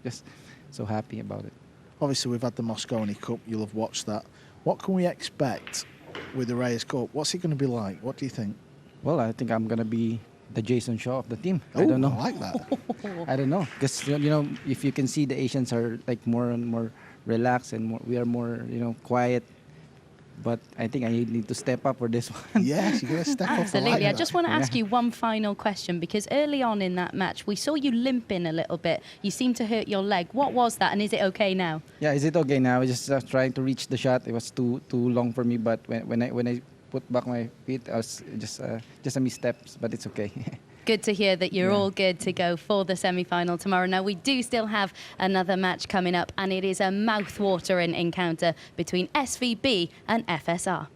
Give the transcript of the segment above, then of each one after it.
just so happy about it. Obviously, we've had the Mosconi Cup. You'll have watched that. What can we expect with the Reyes Cup? What's it going to be like? What do you think? Well, I think I'm gonna be the Jason Shaw of the team. Oh, I don't know. I like that. I don't know, because if you can see, the Asians are like more and more relaxed, and we are more quiet. But I think I need to step up for this one. Yes, you're going to step up. Absolutely. I Like just want to ask you one final question, because early on in that match, we saw you limping a little bit. You seemed to hurt your leg. What was that, and is it okay now? Yeah, is it okay now? I was just trying to reach the shot. It was too long for me, but when I put back my feet, I was just a missteps, but it's okay. Good to hear that you're all good to go for the semi-final tomorrow. Now, we do still have another match coming up, and it is a mouth-watering encounter between SVB and FSR.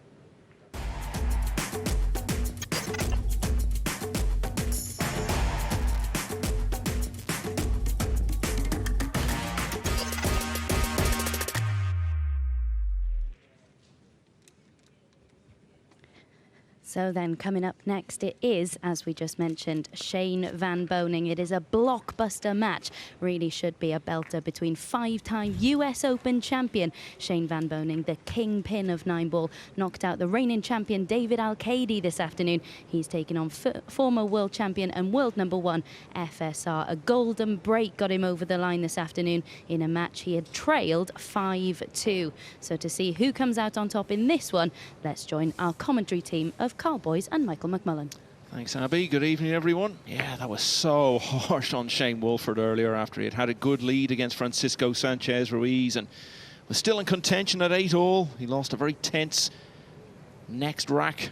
So then coming up next, it is, as we just mentioned, Shane Van Boening. It is a blockbuster match. Really should be a belter between five-time US Open champion Shane Van Boening, the kingpin of 9-ball, knocked out the reigning champion David Al-Kaidi this afternoon. He's taken on former world champion and world #1 FSR. A golden break got him over the line this afternoon in a match he had trailed 5-2. So to see who comes out on top in this one, let's join our commentary team of Carl Boys and Michael McMullen. Thanks, Abby. Good evening, everyone. Yeah, that was so harsh on Shane Wolford earlier after he had a good lead against Francisco Sanchez Ruiz and was still in contention at 8-all. He lost a very tense next rack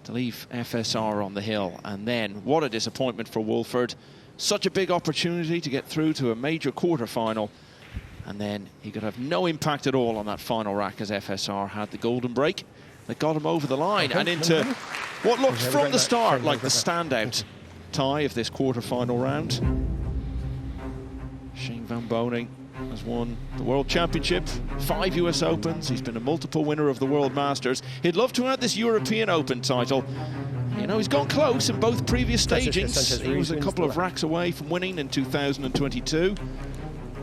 to leave FSR on the hill. And then, what a disappointment for Wolford. Such a big opportunity to get through to a major quarter-final. And then he could have no impact at all on that final rack as FSR had the golden break that got him over the line and into what looked from the start like the standout tie of this quarter-final round. Shane Van Boening has won the World Championship, 5 US Opens. He's been a multiple winner of the World Masters. He'd love to have this European Open title. He's gone close in both previous stagings. He was a couple of racks away from winning in 2022.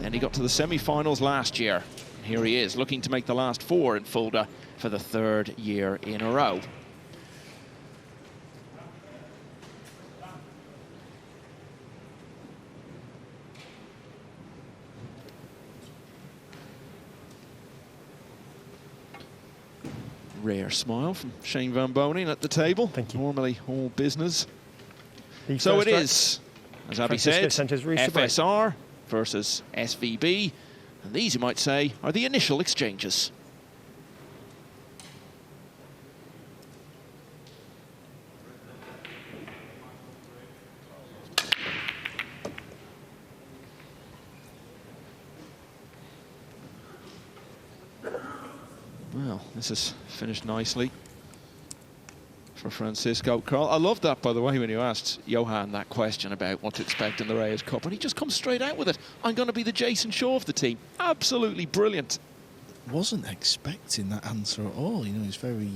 Then he got to the semi-finals last year. And here he is, looking to make the last 4 in Fulda for the 3rd year in a row. Rare smile from Shane Van Boening at the table. Thank you. Normally all business. So it is, as Abby said, FSR versus SVB. And these, you might say, are the initial exchanges. Well, this has finished nicely for Francisco. Carl, I loved that, by the way, when you asked Johan that question about what to expect in the Reyes Cup, and he just comes straight out with it. I'm going to be the Jason Shaw of the team. Absolutely brilliant. Wasn't expecting that answer at all. He's very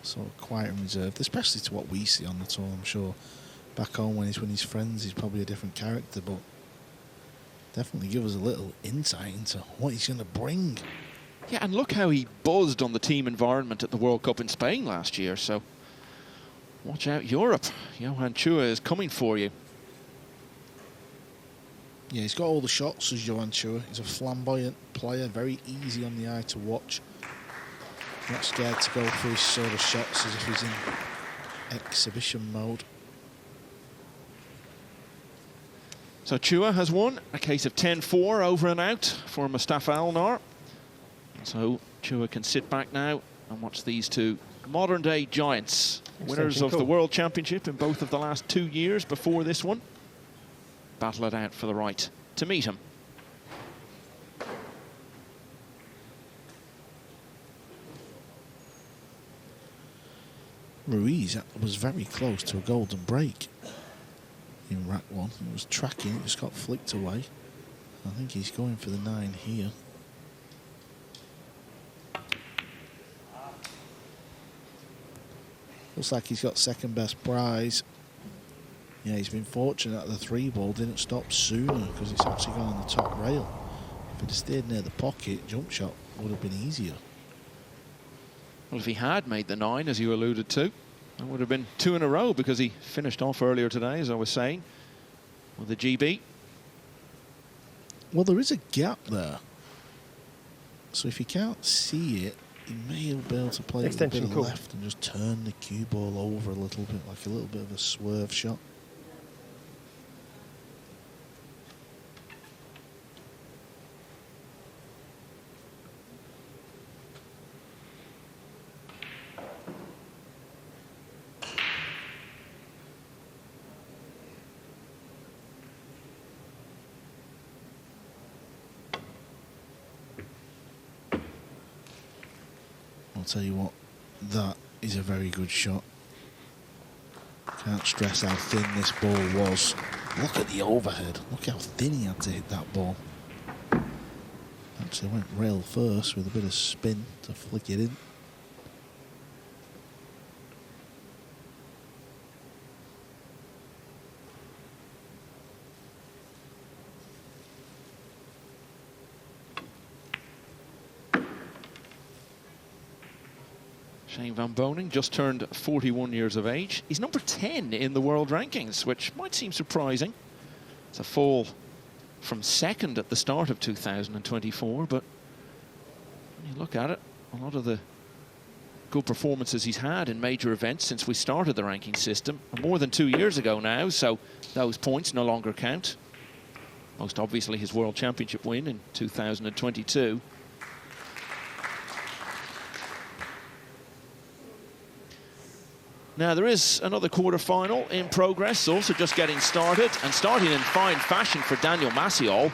sort of quiet and reserved, especially to what we see on the tour. I'm sure back home when he's with his friends, he's probably a different character, but definitely give us a little insight into what he's going to bring. Yeah, and look how he buzzed on the team environment at the World Cup in Spain last year, so watch out, Europe. Johan Chua is coming for you. Yeah, he's got all the shots as Johan Chua. He's a flamboyant player, very easy on the eye to watch. Not scared to go for his sort of shots as if he's in exhibition mode. So Chua has won a case of 10-4 over and out for Mustafa Alnar. So Chua can sit back now and watch these two modern-day giants, winners of the World Championship in both of the last 2 years before this one, battle it out for the right to meet him. Ruiz was very close to a golden break in rack 1. He was tracking, it just got flicked away. I think he's going for the 9 here. Looks like he's got second best prize. Yeah, he's been fortunate that the 3-ball didn't stop sooner because it's actually gone on the top rail. If it had stayed near the pocket, jump shot would have been easier. Well, if he had made the 9, as you alluded to, that would have been 2 in a row because he finished off earlier today, as I was saying, with the GB. Well, there is a gap there. So if you can't see it, you may be able to play it with a bit of left and just turn the cue ball over a little bit, like a little bit of a swerve shot. I'll tell you what, that is a very good shot. Can't stress how thin this ball was. Look at the overhead. Look how thin he had to hit that ball. Actually went rail first with a bit of spin to flick it in. Shane Van Boening just turned 41 years of age. He's number 10 in the world rankings, which might seem surprising. It's a fall from 2nd at the start of 2024, but when you look at it, a lot of the good performances he's had in major events since we started the ranking system are more than 2 years ago now, so those points no longer count. Most obviously his World Championship win in 2022. Now, there is another quarter-final in progress, also just getting started, and starting in fine fashion for Daniel Maciol.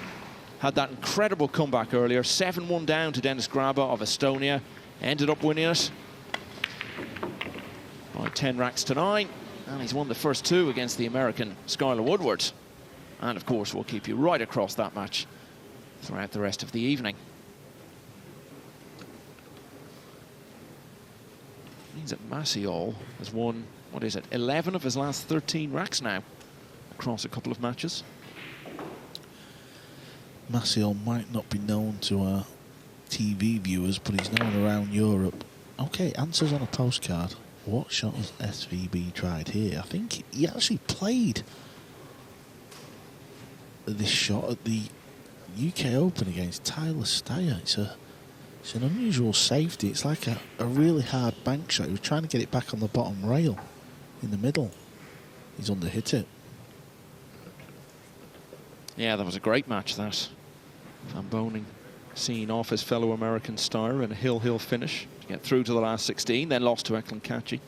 Had that incredible comeback earlier, 7-1 down to Dennis Graba of Estonia, ended up winning it by 10 racks to 9, and he's won the first 2 against the American Skylar Woodward. And, of course, we'll keep you right across that match throughout the rest of the evening. Means that Maciol has won, what is it, 11 of his last 13 racks now across a couple of matches. Maciol might not be known to our TV viewers, but he's known around Europe. Okay, answers on a postcard. What shot has SVB tried here? I think he actually played this shot at the UK Open against Tyler Steyer. It's an unusual safety. It's like a really hard bank shot. He was trying to get it back on the bottom rail in the middle. He's underhit it. Yeah, that was a great match, that. Van Boening seeing off his fellow American star in a hill-hill finish to get through to the last 16, then lost to Eklund Kachi.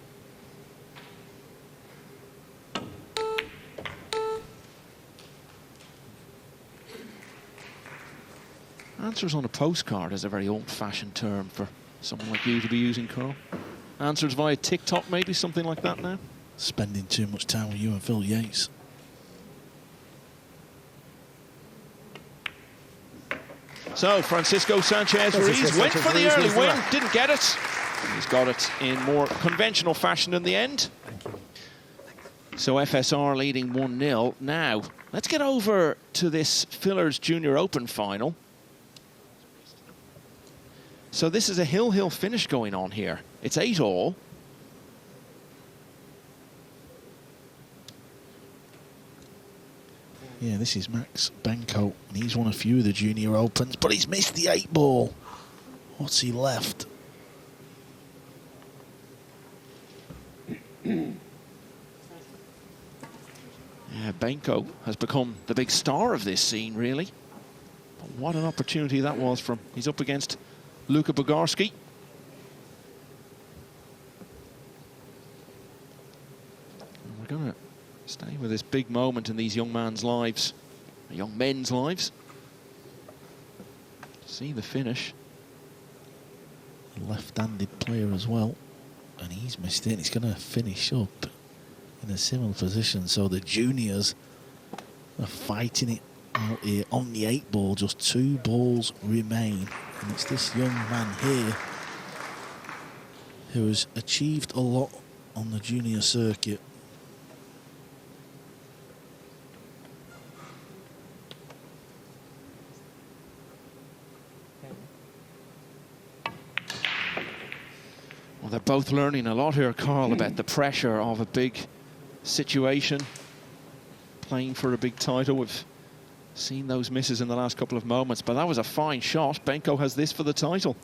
Answers on a postcard is a very old-fashioned term for someone like you to be using, Carl. Answers via TikTok, maybe, something like that now? Spending too much time with you and Phil Yates. So, Francisco Sanchez Ruiz went for the early win, didn't get it. He's got it in more conventional fashion in the end. So FSR leading 1-0. Now, let's get over to this Fillers Junior Open final. So this is a hill-hill finish going on here. It's 8-all. Yeah, this is Max Benko, and he's won a few of the Junior Opens, but he's missed the 8-ball. What's he left? Yeah, Benko has become the big star of this scene, really. But what an opportunity that was from. He's up against Luka Bogarski. And we're going to stay with this big moment in these young men's lives. See the finish. Left-handed player as well, and he's missed it. He's going to finish up in a similar position. So the juniors are fighting it out here on the 8-ball. Just 2 balls remain, and it's this young man here who has achieved a lot on the junior circuit. Well, they're both learning a lot here, Carl, about the pressure of a big situation, playing for a big title. We've seen those misses in the last couple of moments, but that was a fine shot. Benko has this for the title.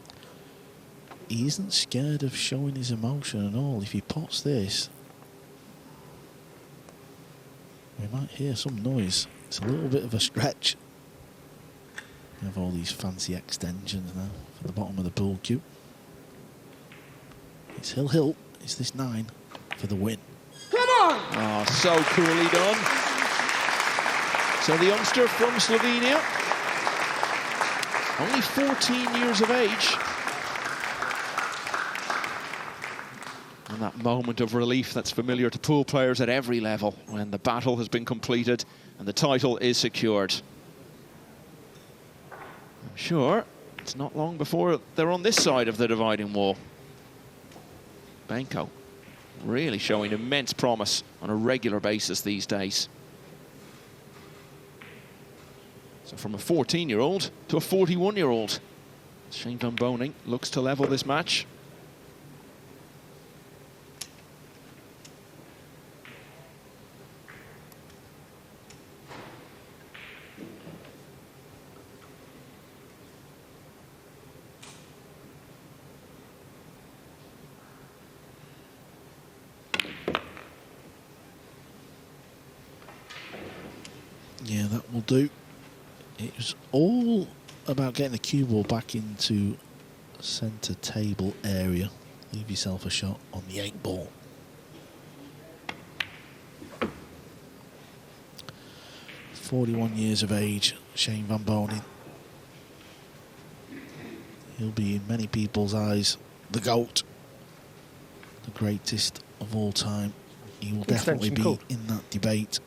He isn't scared of showing his emotion at all. If he pots this, we might hear some noise. It's a little bit of a stretch. We have all these fancy extensions now for the bottom of the pool cue. It's Hill. Is this 9 for the win? Come on! Oh, so coolly done. So the youngster from Slovenia, only 14 years of age. And that moment of relief that's familiar to pool players at every level when the battle has been completed and the title is secured. I'm sure it's not long before they're on this side of the dividing wall. Benko really showing immense promise on a regular basis these days. So from a 14-year-old to a 41-year-old, Shane Van Boening looks to level this match. Yeah, that will do. It was all about getting the cue ball back into centre table area. Leave yourself a shot on the 8 ball. "41 years of age, Shane Van Boening. He'll be in many people's eyes the GOAT, the greatest of all time. He will definitely be in that debate.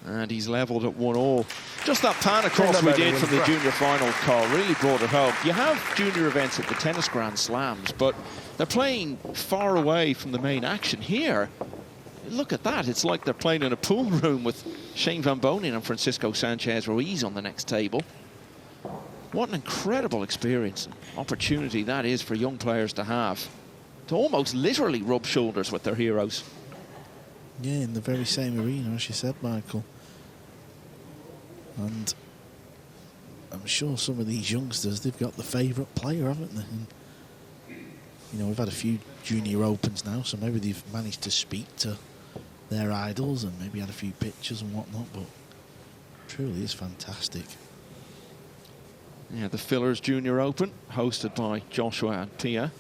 And he's levelled at 1-1. Just that pan across we did from the junior final, Carl, really brought it home. You have junior events at the tennis Grand Slams, but they're playing far away from the main action. Here, look at that. It's like they're playing in a pool room with Shane Van Boening and Francisco Sanchez Ruiz on the next table. What an incredible experience and opportunity that is for young players to have, to almost literally rub shoulders with their heroes. Yeah, in the very same arena, as you said, Michael. And I'm sure some of these youngsters, they've got the favourite player, haven't they? And, you know, we've had a few junior opens now, so maybe they've managed to speak to their idols and maybe had a few pictures and whatnot, but truly is fantastic. Yeah, the Fillers Junior Open, hosted by Joshua and Pia.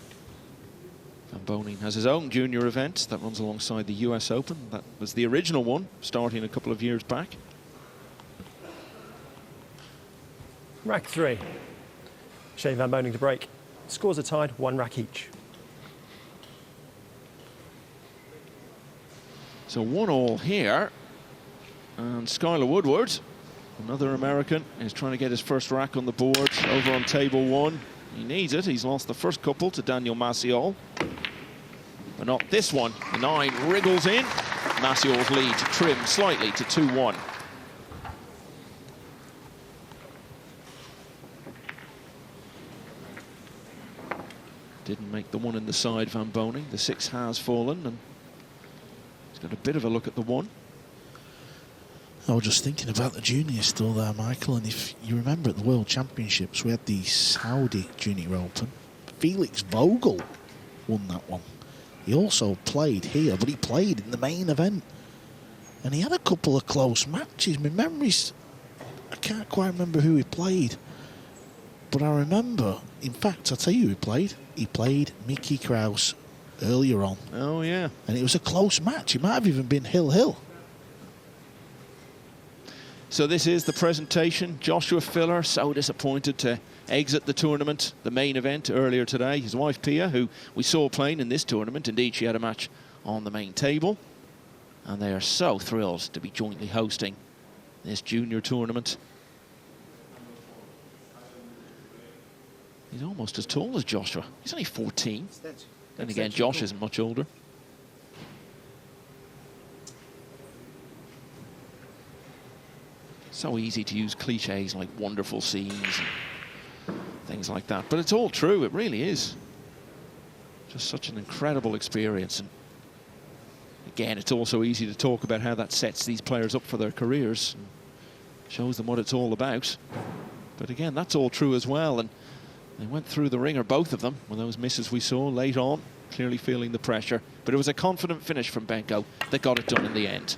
Van Boening has his own junior event that runs alongside the US Open. That was the original one, starting a couple of years back. Rack 3. Shane Van Boening to break. Scores are tied, 1 rack each. So 1-1 here. And Skylar Woodward, another American, is trying to get his first rack on the board over on table 1. He needs it. He's lost the first couple to Daniel Maciol. But not this one. The 9 wriggles in. Maciol's lead trimmed slightly to 2-1. Didn't make the 1 in the side, Van Boening. The 6 has fallen, and he's got a bit of a look at the 1. I was just thinking about the juniors still there, Michael, and if you remember at the World Championships, we had the Saudi Junior Open. Felix Vogel won that one. He also played here, but he played in the main event. And he had a couple of close matches. My memories, I can't quite remember who he played. But I remember, in fact, I'll tell you who he played. He played Mickey Krause earlier on. Oh, yeah. And it was a close match. It might have even been Hill. So this is the presentation. Joshua Filler, so disappointed to exit the tournament, the main event earlier today. His wife Pia, who we saw playing in this tournament. Indeed, she had a match on the main table. And they are so thrilled to be jointly hosting this junior tournament. He's almost as tall as Joshua. He's only 14. Then again, Josh isn't much older. So easy to use cliches like wonderful scenes and things like that, but it's all true. It really is. Just such an incredible experience. And again, it's also easy to talk about how that sets these players up for their careers, and shows them what it's all about. But again, that's all true as well. And they went through the ringer, both of them, with those misses we saw late on, clearly feeling the pressure. But it was a confident finish from Benko that got it done in the end.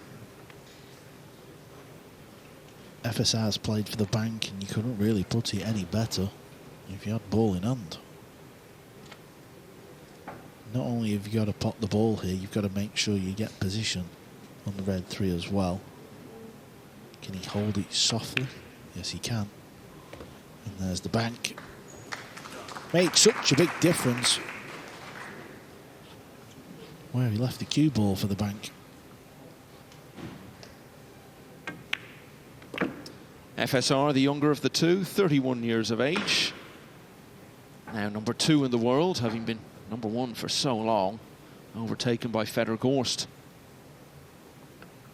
FSR's played for the bank, and you couldn't really put it any better if you had ball in hand. Not only have you got to pot the ball here, you've got to make sure you get position on the red 3 as well. Can he hold it softly? Yes, he can. And there's the bank. Made such a big difference where he left the cue ball for the bank. FSR, the younger of the two, 31 years of age. Now number 2 in the world, having been number 1 for so long, overtaken by Fedor Gorst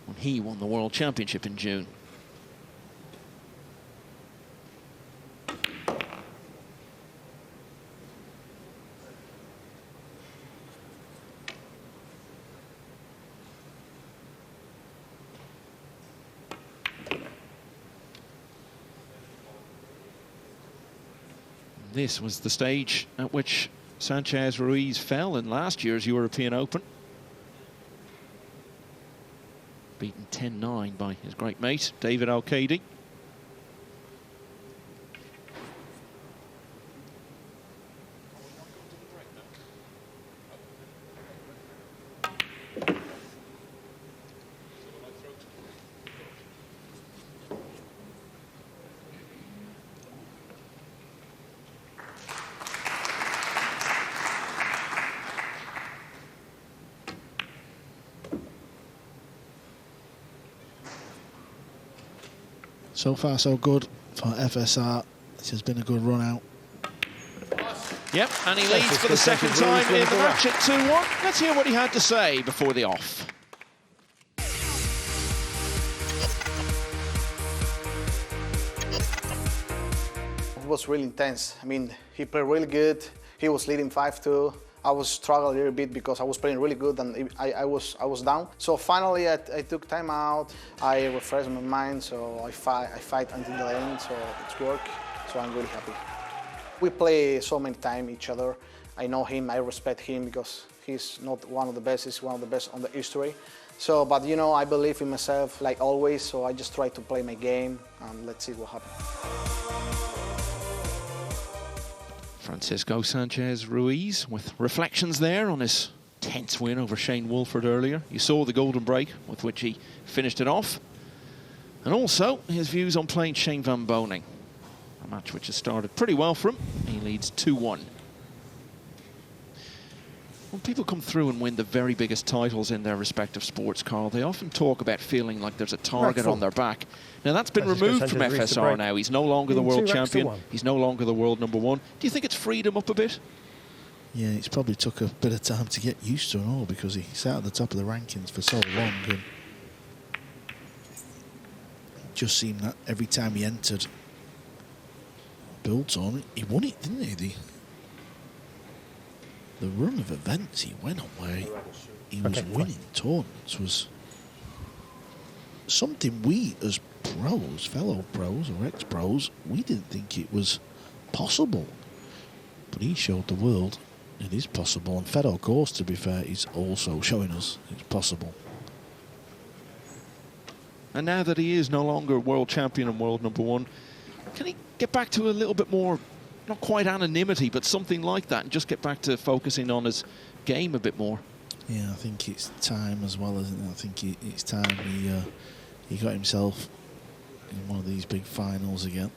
when he won the World Championship in June. This was the stage at which Sanchez Ruiz fell in last year's European Open. Beaten 10-9 by his great mate, David Al-Qaedi. So far, so good for FSR. This has been a good run out. Yep, and he leads for the second time in the match at 2-1. Let's hear what he had to say before the off. It was really intense. I mean, he played really good. He was leading 5-2. I was struggling a little bit because I was playing really good and I was down. So finally I took time out. I refreshed my mind, so I fight until the end, so it's work. So I'm really happy. We play so many times each other. I know him, I respect him because he's not one of the best, he's one of the best on the history. So, but you know, I believe in myself like always, so I just try to play my game and let's see what happens. Francisco Sanchez Ruiz with reflections there on his tense win over Shane Wolford earlier. You saw the golden break with which he finished it off. And also his views on playing Shane Van Boening. A match which has started pretty well for him. He leads 2-1. When people come through and win the very biggest titles in their respective sports, Carl, they often talk about feeling like there's a target on their back. Now, that's been removed from FSR now. He's no longer the world champion. He's no longer the world number 1. Do you think it's freed him up a bit? Yeah, it's probably took a bit of time to get used to it all because he sat at the top of the rankings for so long. And it just seemed that every time he entered built on it, he won it, didn't he? The run of events he went on where he was winning tournaments was something we as pros, fellow pros or ex-pros, we didn't think it was possible. But he showed the world it is possible. And Fedor Gorst, to be fair, is also showing us it's possible. And now that he is no longer world champion and world number 1, can he get back to a little bit more, not quite anonymity, but something like that, and just get back to focusing on his game a bit more? Yeah, I think it's time as well, isn't it? I think it's time he got himself in one of these big finals again,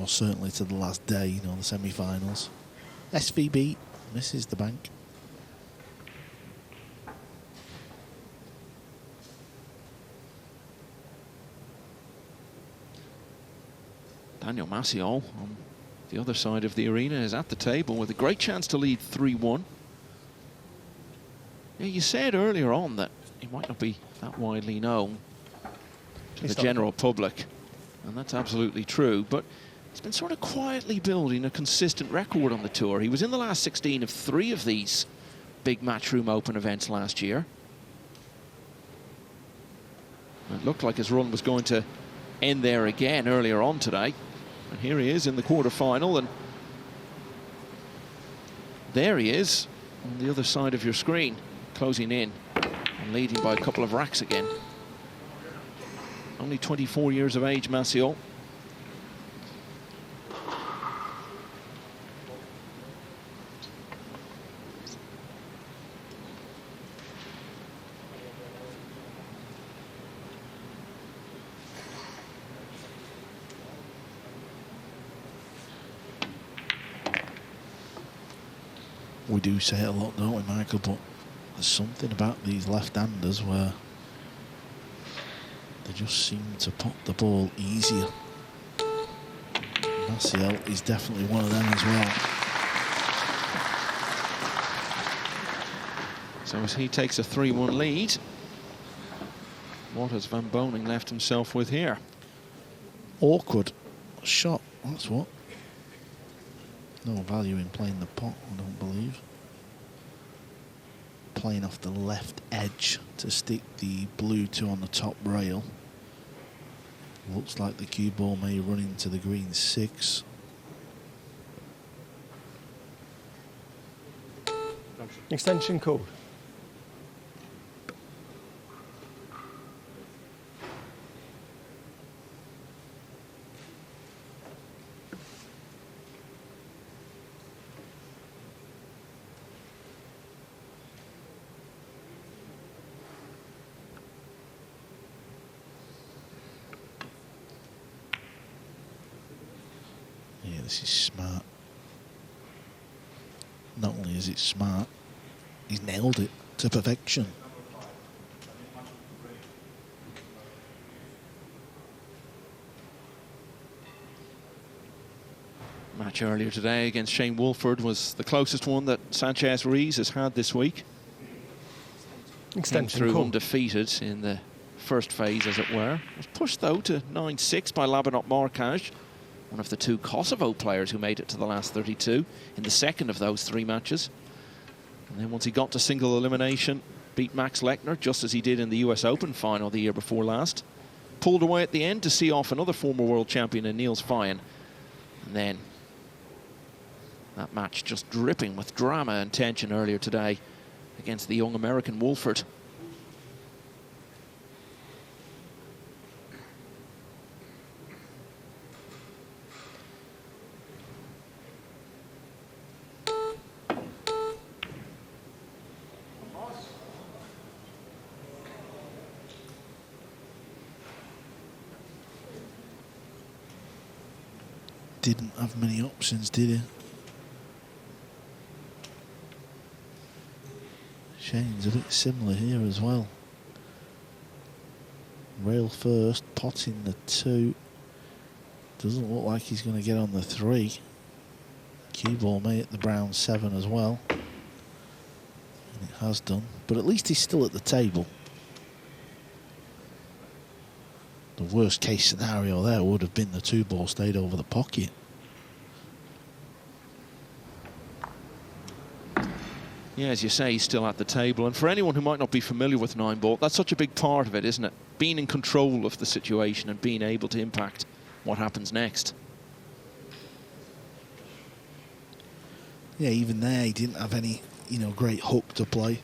or certainly to the last day, you know, the semi-finals. SVB misses the bank. Daniel Maciol on the other side of the arena is at the table with a great chance to lead 3-1. Yeah, you said earlier on that he might not be that widely known. to the general public. And that's absolutely true. But he's been sort of quietly building a consistent record on the tour. He was in the last 16 of 3 of these big Matchroom Open events last year. It looked like his run was going to end there again earlier on today. And here he is in the quarter-final, and there he is on the other side of your screen, closing in and leading by a couple of racks again. Only 24 years of age, Maciol. We do say it a lot, don't we, Michael? But there's something about these left-handers where they just seem to pop the ball easier. Maciol is definitely one of them as well. So as he takes a 3-1 lead, what has Van Boening left himself with here? Awkward shot, that's what. No value in playing the pot, I don't believe. Playing off the left edge to stick the blue 2 on the top rail. Looks like the cue ball may run into the green 6. Extension called. This is smart. Not only is it smart, he's nailed it to perfection. Match earlier today against Shane Wolford was the closest one that Sanchez Ruiz has had this week. Extension through call. undefeated in the first phase, as it were. Was pushed, though, to 9-6 by Labanot Markaj, one of the 2 Kosovo players who made it to the last 32 in the second of those 3 matches. And then once he got to single elimination, beat Max Lechner, just as he did in the US Open final the year before last. Pulled away at the end to see off another former world champion in Niels Fyen. And then that match just dripping with drama and tension earlier today against the young American Wolford. Didn't have many options, did he? Shane's a bit similar here as well. Rail first, potting the 2. Doesn't look like he's going to get on the 3. Cue ball may hit the brown 7 as well. And it has done. But at least he's still at the table. The worst case scenario there would have been the 2 ball stayed over the pocket. Yeah, as you say, he's still at the table. And for anyone who might not be familiar with 9-ball, that's such a big part of it, isn't it? Being in control of the situation and being able to impact what happens next. Yeah, even there he didn't have any, great hook to play.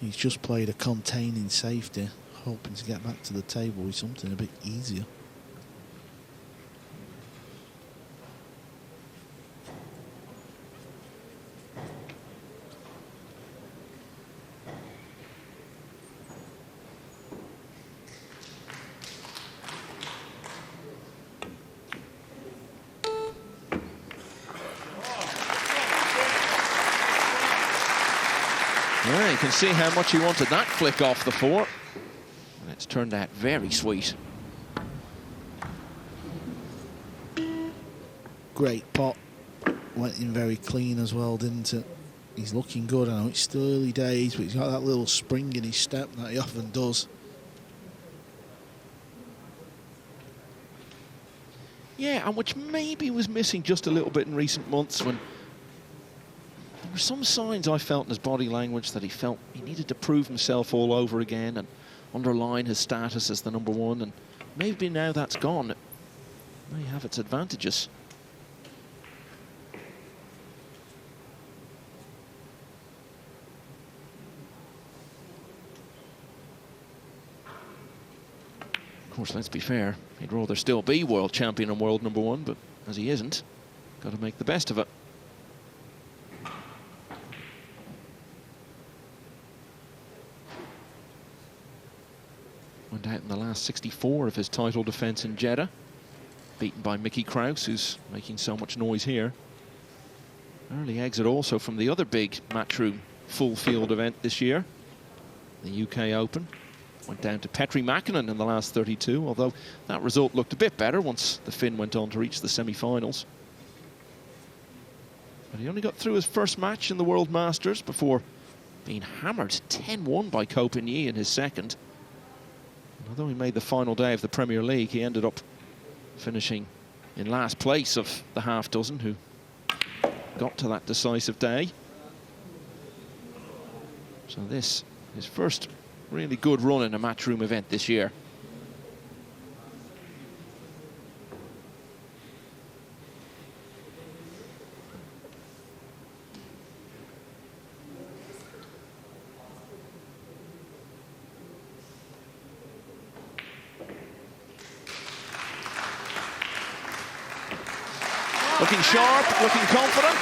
He's just played a containing safety, hoping to get back to the table with something a bit easier. Yeah, you can see how much he wanted that flick off the 4. And it's turned out very sweet. Great pot. Went in very clean as well, didn't it? He's looking good. I know it's still early days, but he's got that little spring in his step that he often does. Yeah, and which maybe was missing just a little bit in recent months, when there were some signs I felt in his body language that he felt he needed to prove himself all over again and underline his status as the #1, and maybe now that's gone. It may have its advantages. Of course, let's be fair, he'd rather still be world champion and world #1, but as he isn't, got to make the best of it. Went out in the last 64 of his title defence in Jeddah, beaten by Mickey Kraus, who's making so much noise here. Early exit also from the other big Matchroom full field event this year, the UK Open. Went down to Petri Mäkinen in the last 32, although that result looked a bit better once the Finn went on to reach the semi-finals. But he only got through his first match in the World Masters before being hammered 10-1 by Copigny in his second. And although he made the final day of the Premier League, he ended up finishing in last place of the half dozen who got to that decisive day. So this, his first really good run in a Matchroom event this year. Looking sharp, looking confident.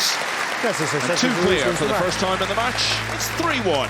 And two clear for the first time in the match. It's 3-1.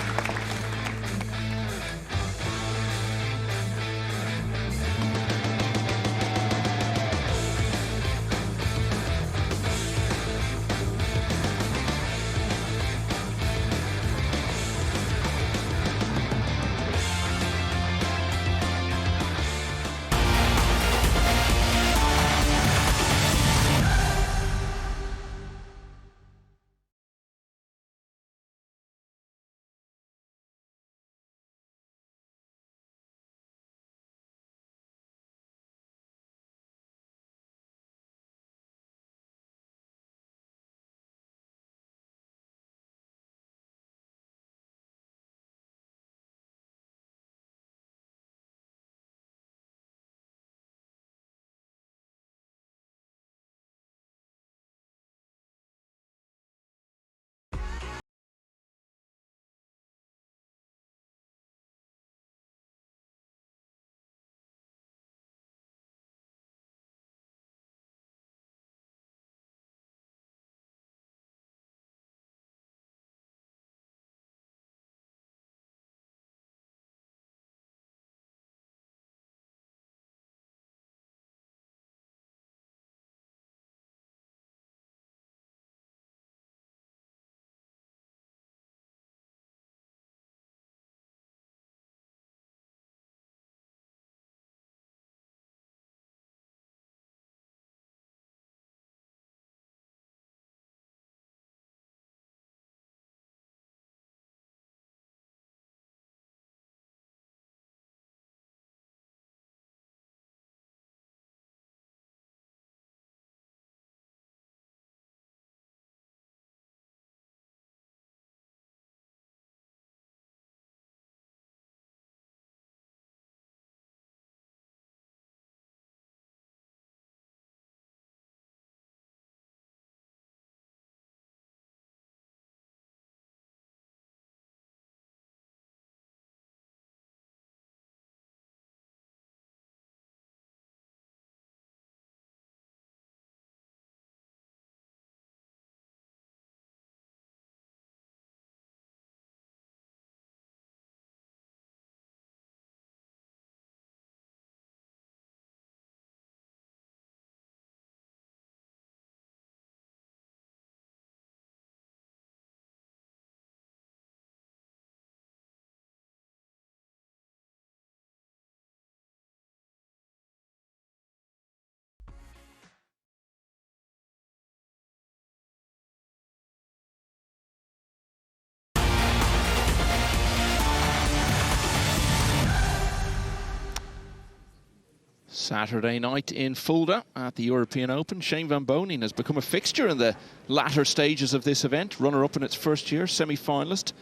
Saturday night in Fulda at the European Open. Shane Van Boening has become a fixture in the latter stages of this event. Runner-up in its first year, semi-finalist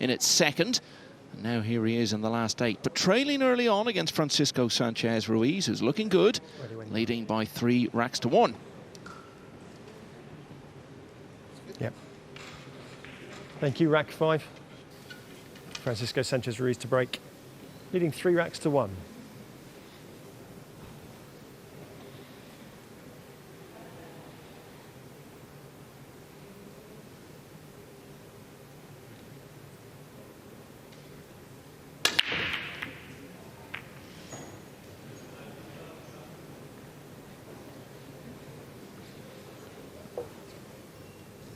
in its second. And now here he is in the last 8. But trailing early on against Francisco Sanchez Ruiz, who's looking good, leading by 3 racks to 1. Yep. Thank you, rack 5. Francisco Sanchez Ruiz to break, leading 3 racks to 1.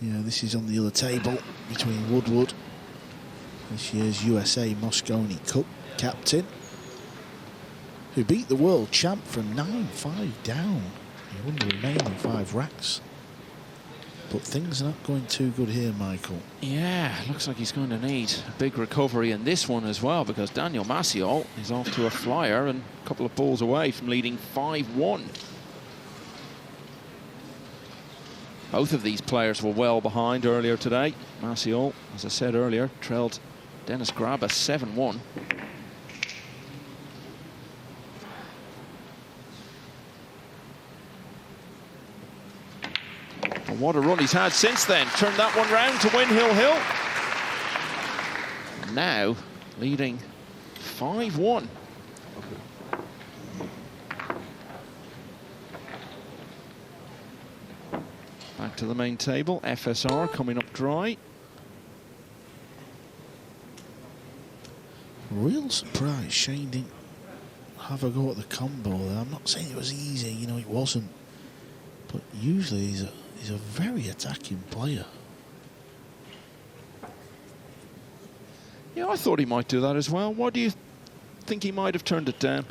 Yeah, this is on the other table between Woodward, this year's USA Mosconi Cup captain, who beat the world champ from 9-5 down. He won the remaining 5 racks. But things are not going too good here, Michael. Yeah, looks like he's going to need a big recovery in this one as well, because Daniel Maciol is off to a flyer and a couple of balls away from leading 5-1. Both of these players were well behind earlier today. Maciol, as I said earlier, trailed Dennis Graba 7-1. And what a run he's had since then. Turned that one round to win Hill Hill. Now leading 5-1. Back to the main table. FSR coming up dry. Real surprise Shane didn't have a go at the combo there. I'm not saying it was easy, you know, it wasn't. But usually he's a very attacking player. Yeah, I thought he might do that as well. Why do you think he might have turned it down?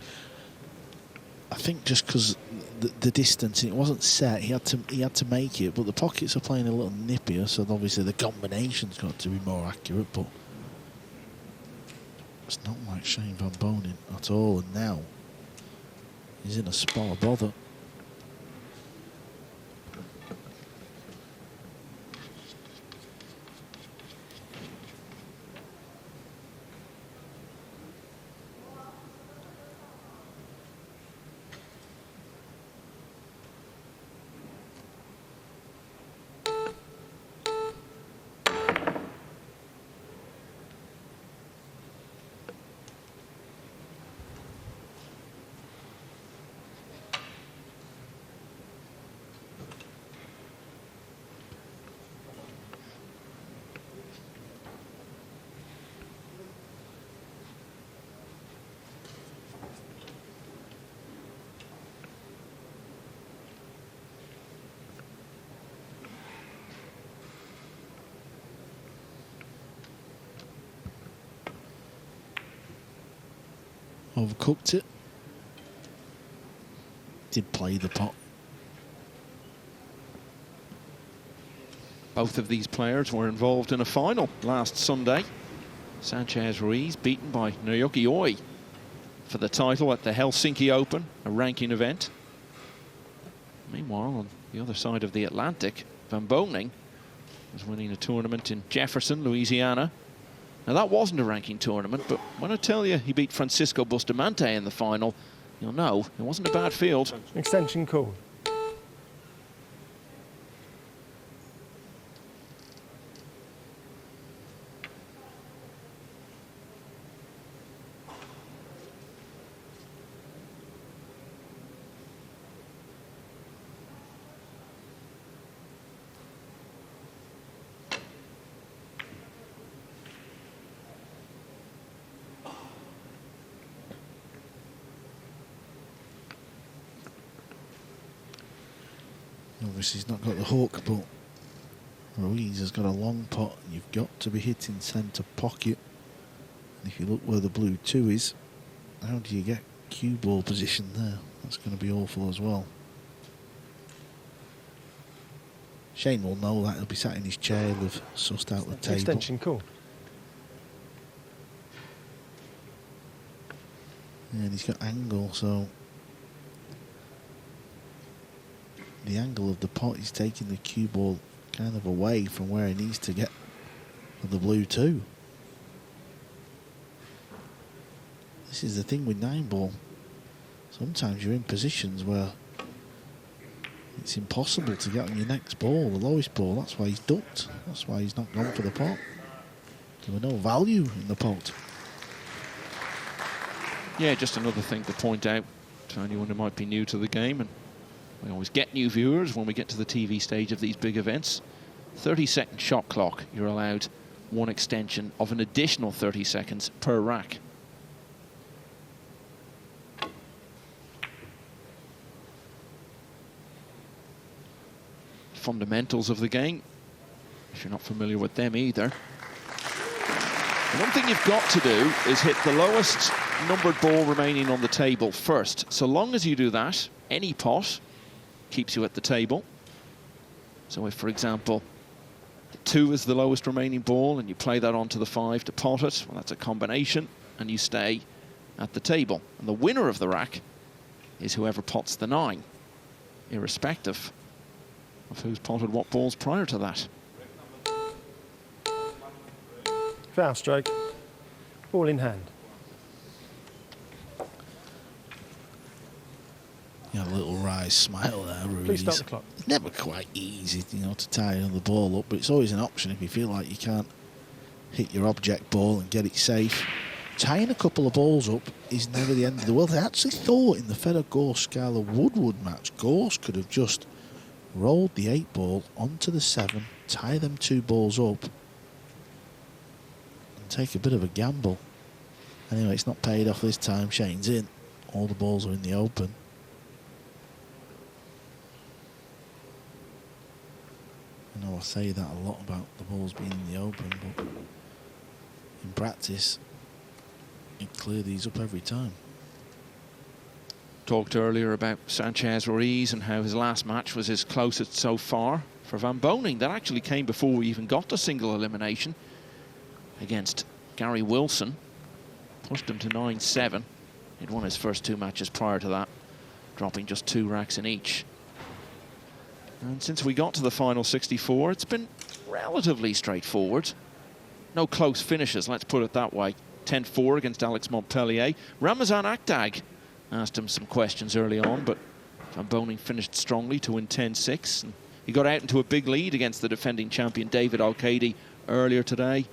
I think just because the distance, it wasn't set, he had to make it, but the pockets are playing a little nippier, so obviously the combination's got to be more accurate, but it's not like Shane Van Boening at all, and now he's in a spot of bother. Overcooked it. Did play the pot. Both of these players were involved in a final last Sunday. Sanchez Ruiz beaten by Naoki Oi for the title at the Helsinki Open, a ranking event. Meanwhile, on the other side of the Atlantic, Van Boening was winning a tournament in Jefferson, Louisiana. Now, that wasn't a ranking tournament, but when I tell you he beat Francisco Bustamante in the final, you'll know it wasn't a bad field. Extension call. Obviously he's not got the hook, but Ruiz has got a long pot and you've got to be hitting centre pocket. And if you look where the blue 2 is, how do you get cue ball position there? That's going to be awful as well. Shane will know that. He'll be sat in his chair, he'll have sussed out the table. Extension call. And he's got angle, so the angle of the pot. He's taking the cue ball kind of away from where he needs to get for the blue too. This is the thing with 9-ball. Sometimes you're in positions where it's impossible to get on your next ball, the lowest ball. That's why he's ducked. That's why he's not gone for the pot. There were no value in the pot. Yeah, just another thing to point out to anyone who might be new to the game, and we always get new viewers when we get to the TV stage of these big events. 30-second shot clock. You're allowed one extension of an additional 30 seconds per rack. Fundamentals of the game, if you're not familiar with them either. The one thing you've got to do is hit the lowest numbered ball remaining on the table first. So long as you do that, any pot keeps you at the table. So if, for example, the 2 is the lowest remaining ball and you play that onto the 5 to pot it, well, that's a combination, and you stay at the table. And the winner of the rack is whoever pots the 9, irrespective of who's potted what balls prior to that. Foul stroke. Ball in hand. You had a little wry smile there, Ruiz. Please start the clock. It's never quite easy, you know, to tie another ball up, but it's always an option if you feel like you can't hit your object ball and get it safe. Tying a couple of balls up is never the end of the world. I actually thought in the Federer Gorsk-Scala Woodward match, Gorsk could have just rolled the 8-ball onto the 7, tie them 2 balls up, and take a bit of a gamble. Anyway, it's not paid off this time. Shane's in. All the balls are in the open. I know I say that a lot about the balls being in the open, but in practice, you clear these up every time. Talked earlier about Sanchez Ruiz and how his last match was his closest so far for Van Boening. That actually came before we even got to single elimination against Gary Wilson. Pushed him to 9-7. He'd won his first 2 matches prior to that, dropping just 2 racks in each. And since we got to the final 64, it's been relatively straightforward. No close finishes, let's put it that way. 10-4 against Alex Montpellier. Ramazan Aktag asked him some questions early on, but Van Boening finished strongly to win 10-6. And he got out into a big lead against the defending champion David Al-Qaedi earlier today.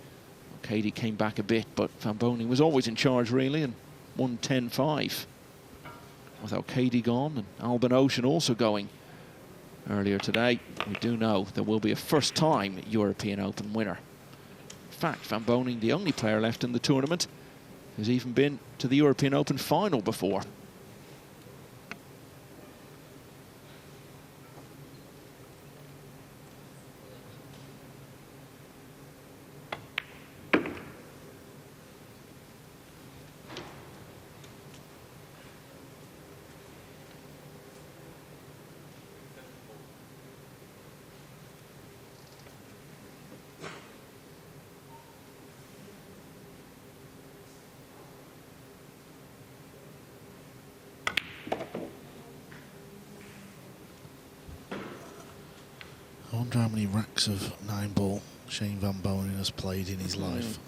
Al-Qaedi came back a bit, but Van Boening was always in charge, really, and won 10-5. With Al-Qaedi gone and Alban Ocean also going earlier today, we do know there will be a first-time European Open winner. In fact, Van Boening, the only player left in the tournament who's even been to the European Open final before. I wonder how many racks of 9-ball Shane Van Boening has played in his life.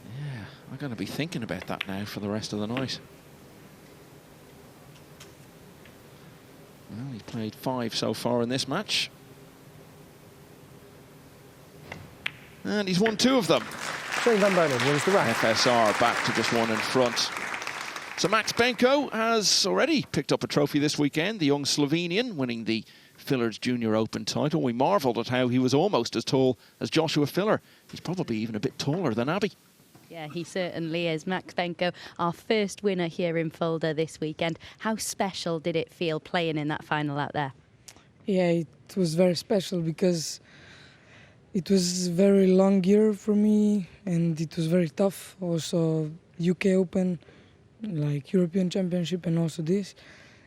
Yeah, I'm going to be thinking about that now for the rest of the night. Well, he's played 5 so far in this match. And he's won 2 of them. Shane Van Boening wins the rack. FSR back to just 1 in front. So Max Benko has already picked up a trophy this weekend, the young Slovenian, winning the Filler's Junior Open title. We marvelled at how he was almost as tall as Joshua Filler. He's probably even a bit taller than Abby. Yeah, he certainly is. Max Benko, our first winner here in Fulda this weekend. How special did it feel playing in that final out there? Yeah, it was very special because it was a very long year for me and it was very tough. Also UK Open, like European Championship and also this.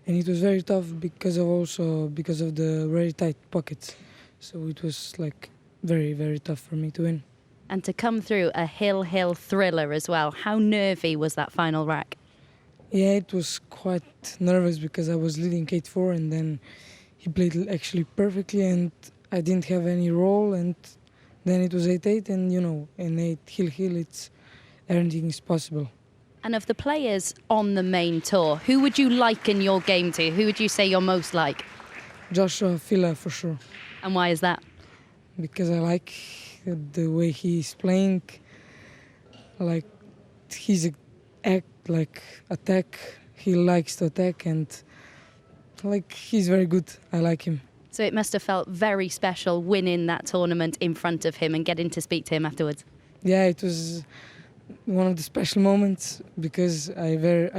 And it was very tough because of the very tight pockets. So it was like very, very tough for me to win. And to come through a hill thriller as well. How nervy was that final rack? Yeah, it was quite nervous because I was leading 8-4 and then he played actually perfectly and I didn't have any role, and then it was 8-8 and in 8 heel, it's anything is possible. And of the players on the main tour, who would you liken your game to? Who would you say you're most like? Joshua Fila for sure, And why is that? because I like the way he's playing, like he's attack, he likes to attack and like he's very good, I like him. So it must have felt very special winning that tournament in front of him and getting to speak to him afterwards. Yeah, it was one of the special moments because I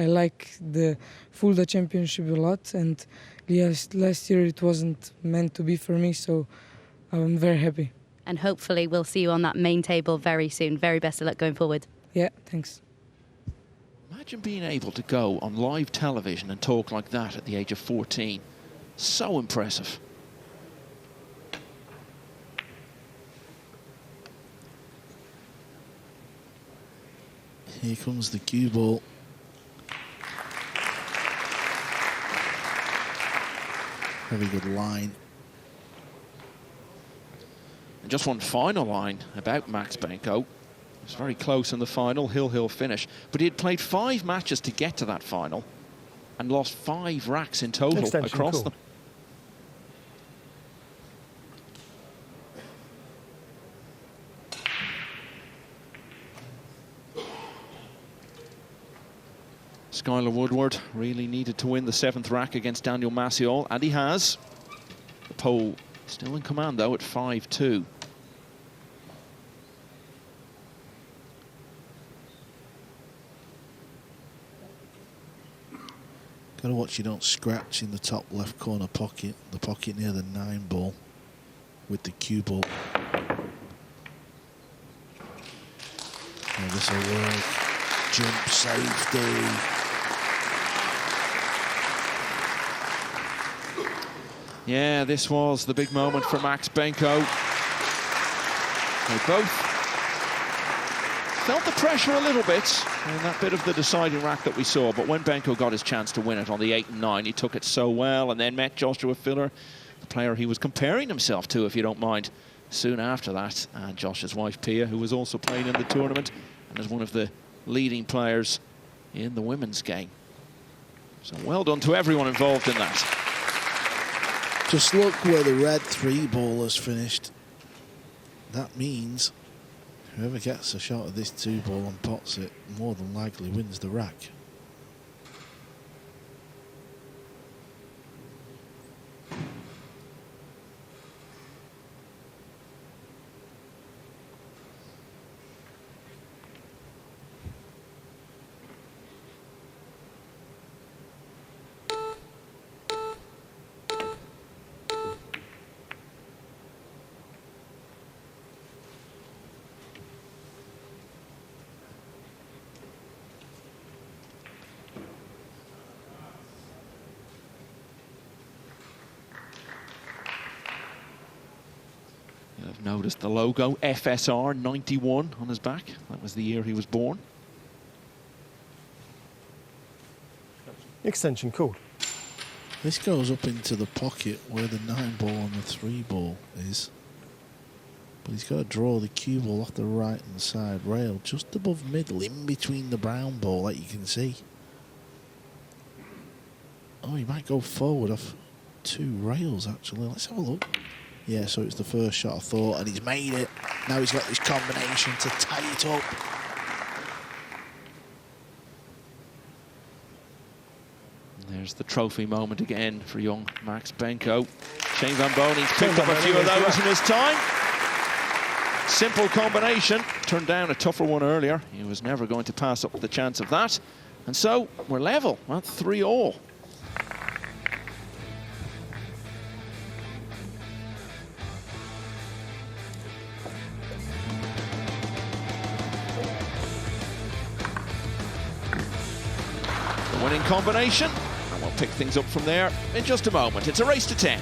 like the Fulda championship a lot, and last year it wasn't meant to be for me, so I'm very happy. And hopefully we'll see you on that main table very soon. Very best of luck going forward. Yeah, thanks. Imagine being able to go on live television and talk like that at the age of 14. So impressive. Here comes the cue ball. Very good line. And just one final line about Max Benko. It was very close in the final, hill finish. But he had played 5 matches to get to that final and lost 5 racks in total Extension, across cool. them. Skylar Woodward really needed to win the 7th rack against Daniel Maciol, and he has. The pole still in command, though, at 5-2. Gotta watch you don't scratch in the top left corner pocket, the pocket near the 9 ball with the cue ball. Oh, this will work. Jump safety. Yeah, this was the big moment for Max Benko. They both felt the pressure a little bit in that bit of the deciding rack that we saw, but when Benko got his chance to win it on the 8 and 9, he took it so well and then met Joshua Filler, the player he was comparing himself to, if you don't mind, soon after that. And Josh's wife, Pia, who was also playing in the tournament and is one of the leading players in the women's game. So well done to everyone involved in that. Just look where the red 3 ball has finished. That means whoever gets a shot of this 2 ball and pots it more than likely wins the rack. I've noticed the logo, FSR 91 on his back. That was the year he was born. Extension, cool. This goes up into the pocket where the 9 ball and the 3 ball is. But he's got to draw the cue ball off the right hand side rail, just above middle, in between the brown ball, like you can see. Oh, he might go forward off 2 rails, actually. Let's have a look. Yeah, so it's the first shot I thought, and he's made it. Now he's got this combination to tie it up. There's the trophy moment again for young Max Benko. Shane Van Boning's picked up a few of those in his time. Simple combination. Turned down a tougher one earlier. He was never going to pass up the chance of that. And so we're level at 3-all. The winning combination. And we'll pick things up from there in just a moment. It's a race to 10.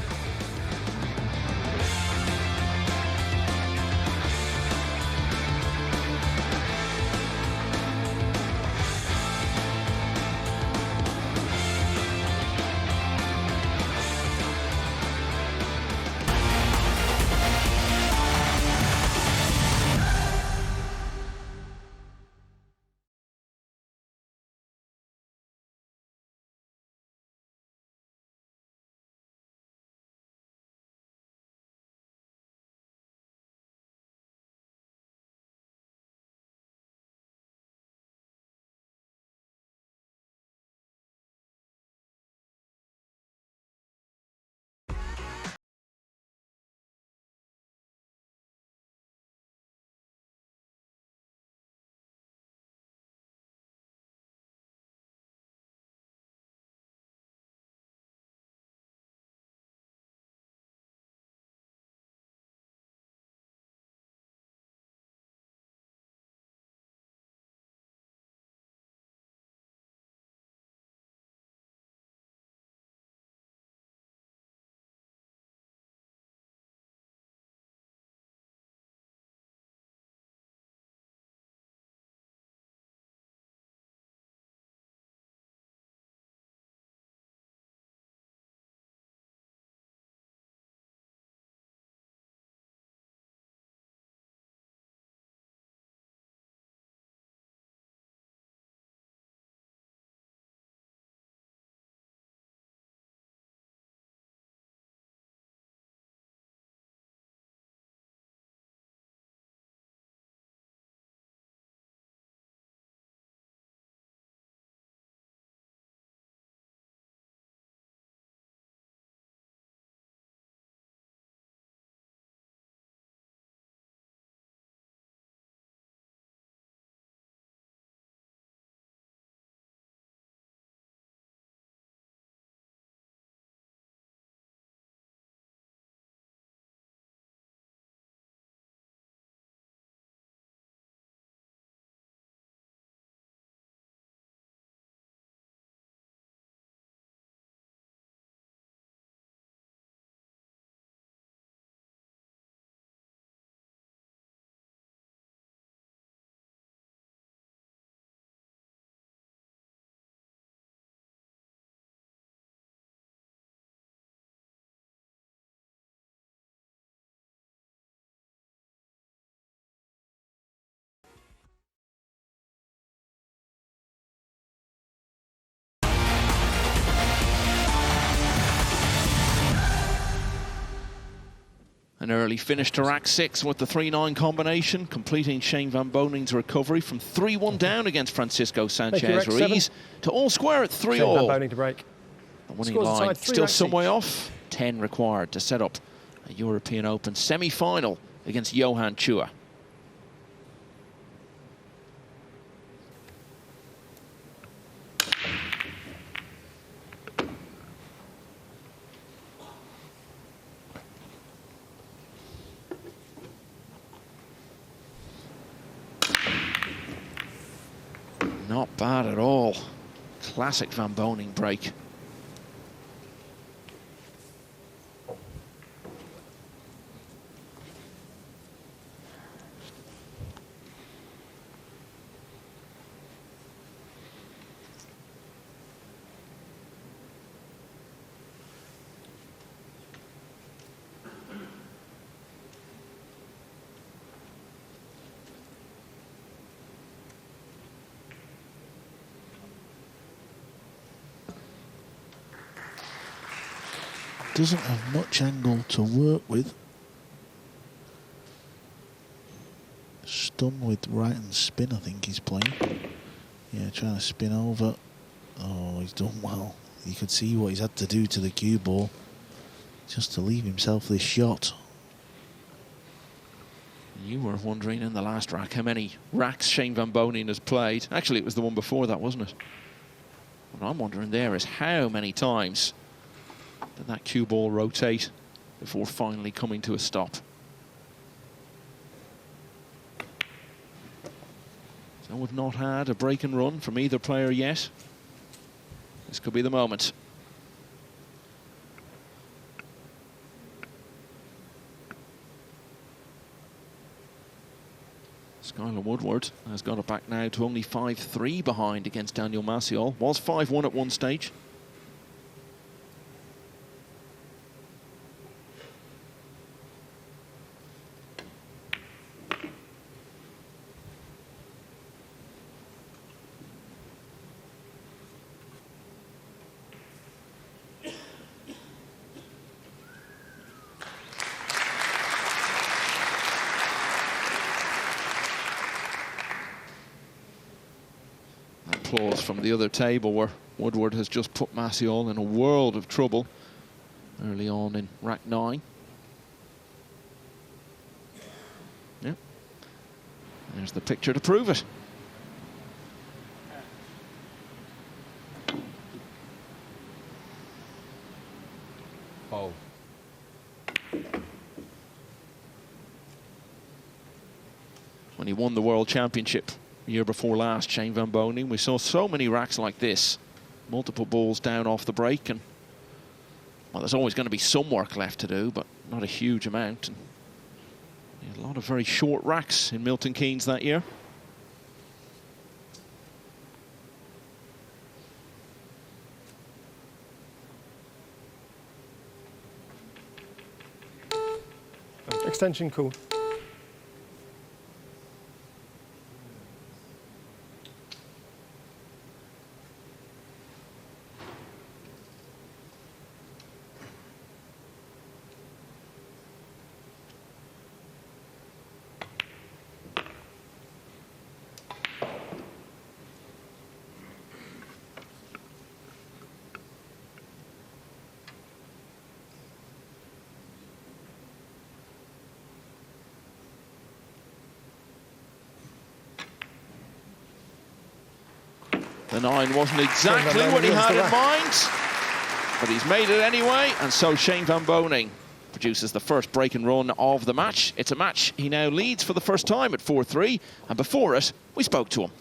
An early finish to rack 6 with the 3-9 combination, completing Shane Van Boning's recovery from 3-1 down against Francisco Sanchez Ruiz to all square at 3-all. Shane Van Boning to break. The winning line still some way off. 10 required to set up a European Open semi-final against Johan Chua. Not bad at all. Classic Van Boning break. Doesn't have much angle to work with. Stun with right and spin, I think he's playing. Yeah, trying to spin over. Oh, he's done well. You could see what he's had to do to the cue ball just to leave himself this shot. You were wondering in the last rack how many racks Shane Van Boning has played. Actually, it was the one before that, wasn't it? What I'm wondering there is how many times did that cue ball rotate before finally coming to a stop. So we've not had a break and run from either player yet. This could be the moment. Skylar Woodward has got it back now to only 5-3 behind against Daniel Maciol. Was 5-1 at one stage. Applause from the other table where Woodward has just put Maciol in a world of trouble early on in rack 9. Yep. There's the picture to prove it. Oh. When he won the World Championship year before last, Shane Van Boning, we saw so many racks like this. Multiple balls down off the break, and well, there's always going to be some work left to do, but not a huge amount. And a lot of very short racks in Milton Keynes that year. Extension cool. The 9 wasn't exactly what he had in mind, but he's made it anyway, and so Shane Van Boning produces the first break and run of the match. It's a match he now leads for the first time at 4-3, and before it, we spoke to him.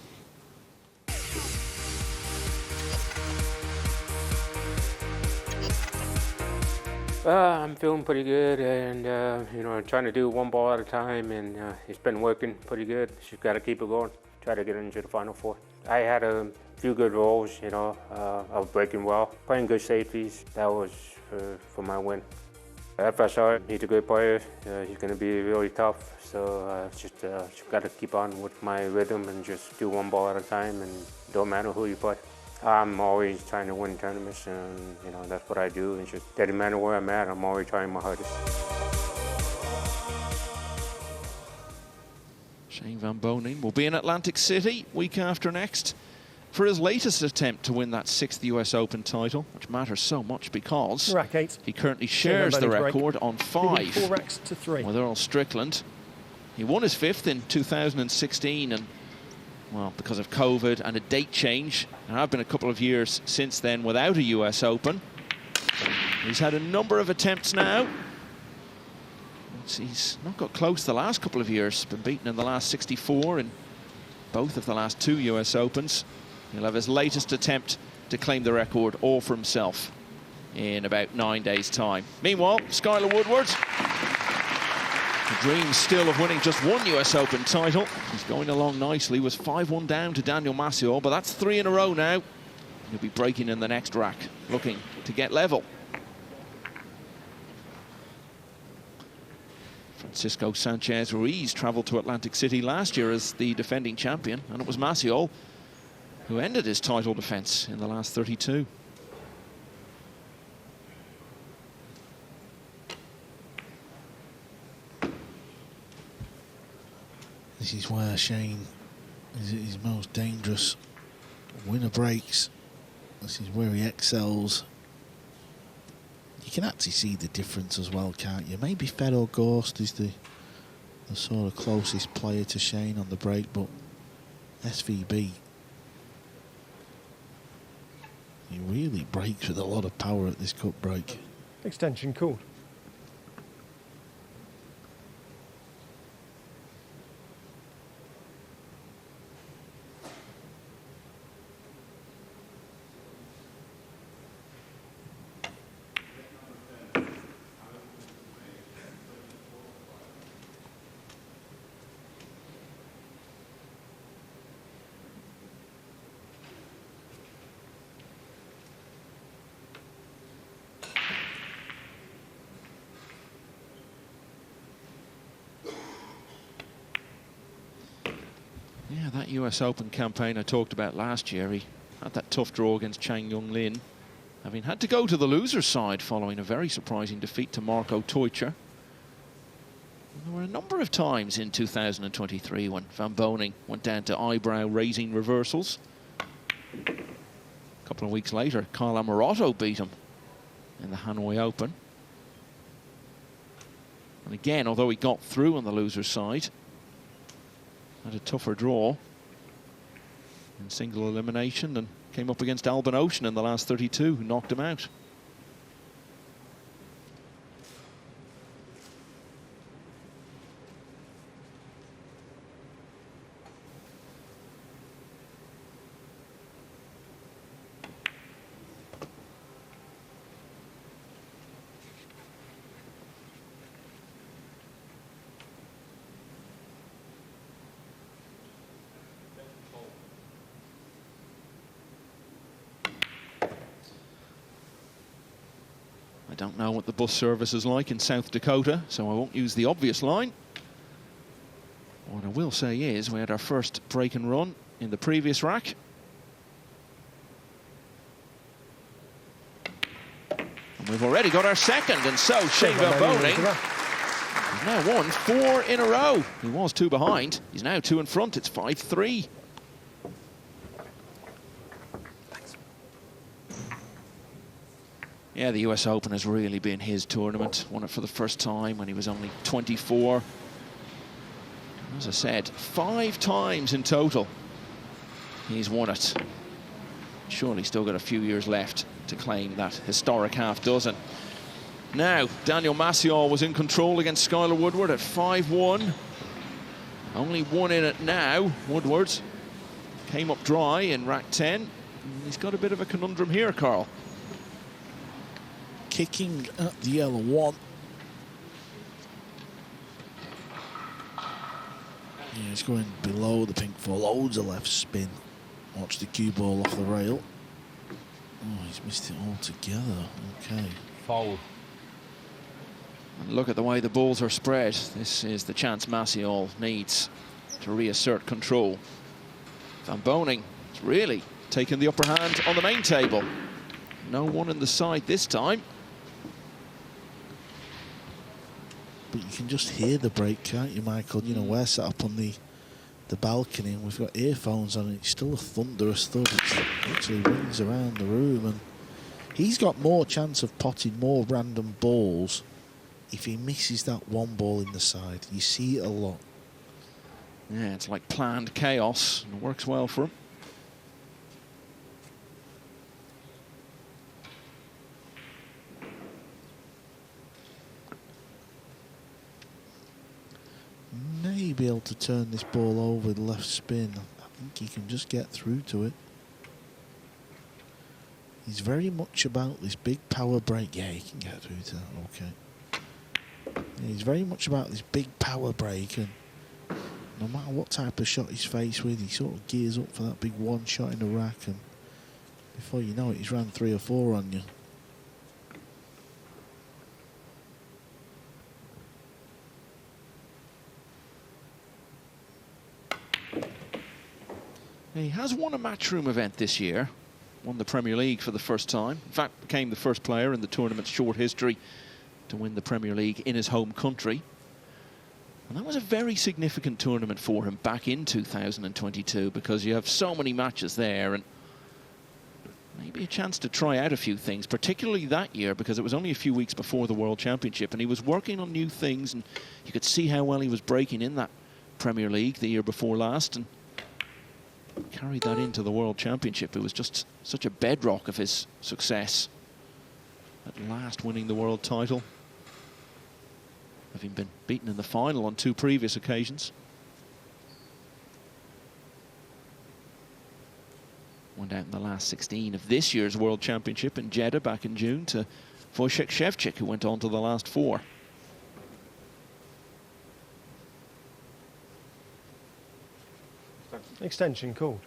I'm feeling pretty good, and you know, trying to do one ball at a time, and it's been working pretty good. Just got to keep it going. Try to get into the Final Four. I had a few good rolls, you know. I was breaking well, playing good safeties. That was for my win. FSR, he's a good player. He's going to be really tough. So just got to keep on with my rhythm and just do one ball at a time, and don't matter who you play. I'm always trying to win tournaments, and you know that's what I do. And just doesn't matter where I'm at, I'm always trying my hardest. Shane Van Boening will be in Atlantic City week after next for his latest attempt to win that 6th US Open title, which matters so much because Rack 8. he currently shares the record on 5 4 racks to 3. with Earl Strickland. He won his 5th in 2016, and well, because of COVID and a date change, there have been a couple of years since then without a US Open. He's had a number of attempts now. He's not got close the last couple of years. Been beaten in the last 64 in both of the last 2 US Opens. He'll have his latest attempt to claim the record all for himself in about 9 days' time. Meanwhile, Skylar Woodward, the dream still of winning just 1 US Open title. He's going along nicely, was 5-1 down to Daniel Maciol, but that's 3 in a row now. He'll be breaking in the next rack, looking to get level. Francisco Sanchez Ruiz travelled to Atlantic City last year as the defending champion, and it was Maciol who ended his title defence in the last 32. This is where Shane is at his most dangerous. Winner breaks. This is where he excels. You can actually see the difference as well, can't you? Maybe Fedor Gorst is the sort of closest player to Shane on the break, but SVB, he really breaks with a lot of power at this cup break. Extension called. Yeah, that US Open campaign I talked about last year, he had that tough draw against Chang Young Lin, having had to go to the loser's side following a very surprising defeat to Marco Teutsch. There were a number of times in 2023 when Van Boening went down to eyebrow-raising reversals. A couple of weeks later, Kyle Amoroto beat him in the Hanoi Open. And again, although he got through on the loser's side, had a tougher draw in single elimination and came up against Alban Ocean in the last 32, who knocked him out. I don't know what the bus service is like in South Dakota, so I won't use the obvious line. What I will say is we had our first break and run in the previous rack. And we've already got our second, and so Shane Van Boening has now won 4 in a row. He was 2 behind. He's now 2 in front. It's 5-3. Yeah, the US Open has really been his tournament. Won it for the first time when he was only 24. As I said, 5 times in total he's won it. Surely still got a few years left to claim that historic half dozen. Now, Daniel Maciol was in control against Skylar Woodward at 5-1. Only 1 in it now. Woodward came up dry in rack 10. He's got a bit of a conundrum here, Carl. Kicking at the yellow one. Yeah, he's going below the pink four. Loads of left spin. Watch the cue ball off the rail. Oh, he's missed it altogether. Okay. Foul. And look at the way the balls are spread. This is the chance Maciol needs to reassert control. Van Boening has really taken the upper hand on the main table. No one in the side this time. But you can just hear the break, can't you, Michael? You know, we're set up on the the balcony and we've got earphones on and it's still a thunderous thud. It literally rings around the room, and he's got more chance of potting more random balls if he misses that one ball in the side. You see it a lot. Yeah, it's like planned chaos, and it works well for him. May be able to turn this ball over with left spin. I think he can just get through to it. He's very much about this big power break. Yeah, he can get through to that. Okay. Yeah, he's very much about this big power break, and no matter what type of shot he's faced with, he sort of gears up for that big one shot in the rack, and before you know it, he's ran 3 or 4 on you. He has won a matchroom event this year, won the Premier League for the first time. In fact, became the first player in the tournament's short history to win the Premier League in his home country. And that was a very significant tournament for him back in 2022, because you have so many matches there, and maybe a chance to try out a few things, particularly that year, because it was only a few weeks before the World Championship, and he was working on new things, and you could see how well he was breaking in that Premier League the year before last, and carried that into the World Championship. It was just such a bedrock of his success. At last winning the world title, having been beaten in the final on 2 previous occasions. Went out in the last 16 of this year's World Championship in Jeddah back in June to Wojciech Szewczyk, who went on to the last 4. Extension called.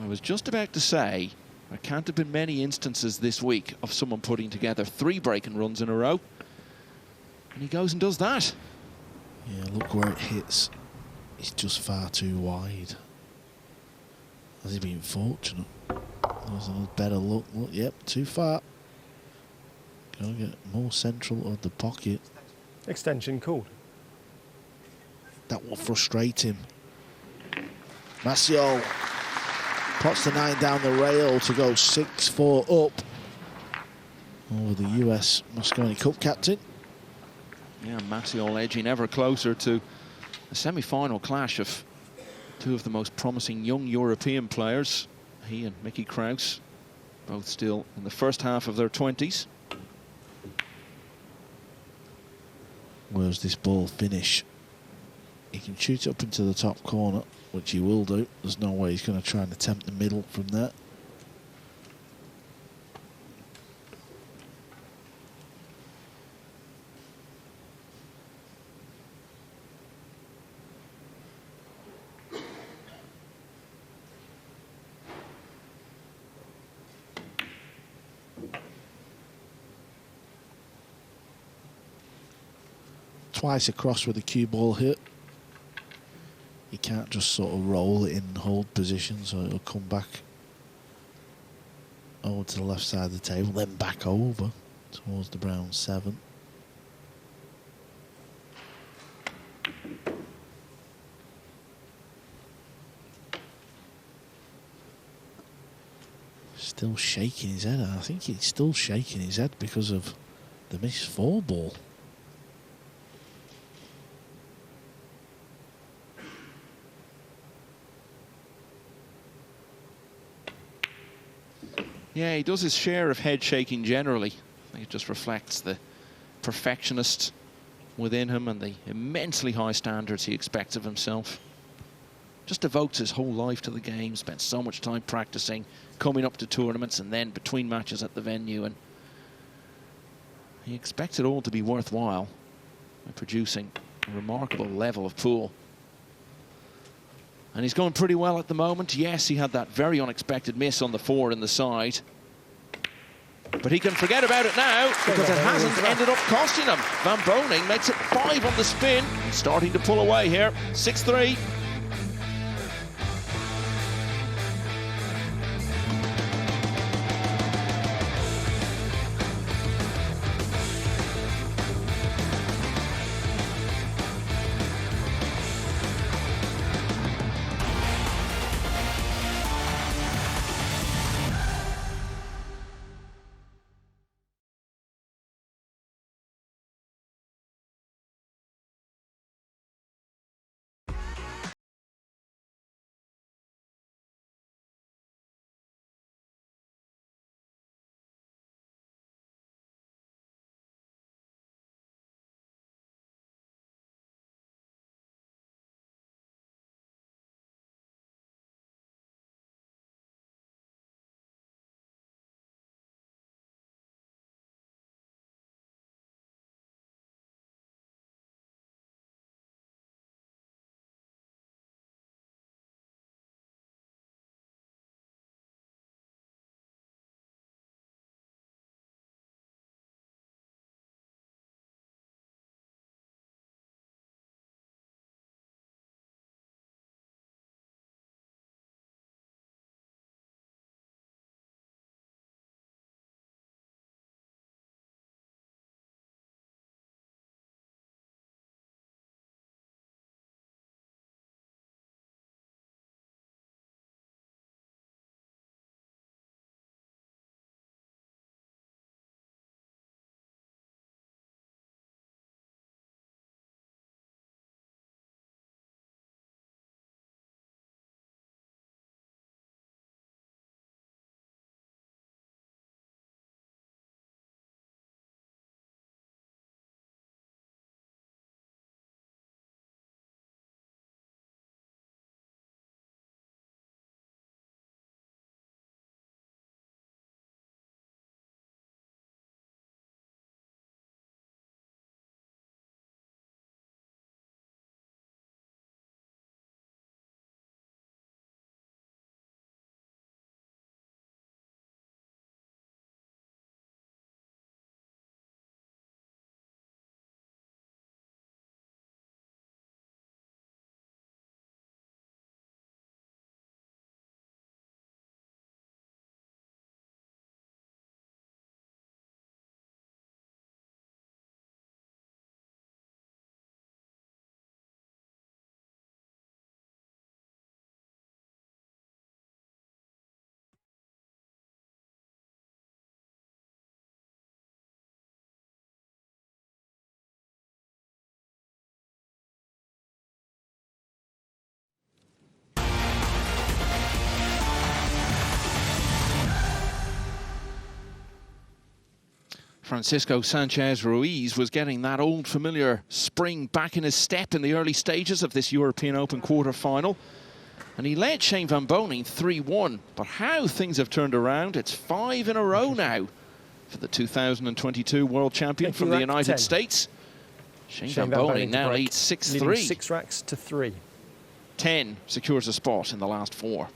I was just about to say, there can't have been many instances this week of someone putting together 3 break-and runs in a row. And he goes and does that. Yeah, look where it hits. It's just far too wide. Has he been fortunate? There's a better look. Look, yep, too far. Gotta get more central of the pocket. Extension called. That will frustrate him. Maciol pots the 9 down the rail to go 6-4 up over the US Mosconi Cup captain. Yeah, Maciol edging ever closer to a semi-final clash of 2 of the most promising young European players. He and Mickey Kraus, both still in the first half of their 20s. Where's this ball finish? He can shoot it up into the top corner, which he will do. There's no way he's going to try and attempt the middle from there. Twice across with a cue ball hit. You can't just sort of roll it in and hold position, so it'll come back over to the left side of the table, then back over towards the brown 7. Still shaking his head. I think he's still shaking his head because of the missed 4 ball. Yeah, he does his share of head shaking generally. I think it just reflects the perfectionist within him and the immensely high standards he expects of himself. Just devotes his whole life to the game, spent so much time practicing, coming up to tournaments and then between matches at the venue, and he expects it all to be worthwhile by producing a remarkable level of pool. And he's going pretty well at the moment. Yes, he had that very unexpected miss on the 4 in the side. But he can forget about it now because it hasn't ended up costing him. Van Boening makes it 5 on the spin. Starting to pull away here. 6-3. Francisco Sanchez Ruiz was getting that old familiar spring back in his step in the early stages of this European Open quarter-final. And he led Shane Van Boening 3-1. But how things have turned around. It's 5 in a row now for the 2022 world champion from the United States. Shane Van Boening now leads 6-3. 6 racks to 3. 10 secures a spot in the last 4.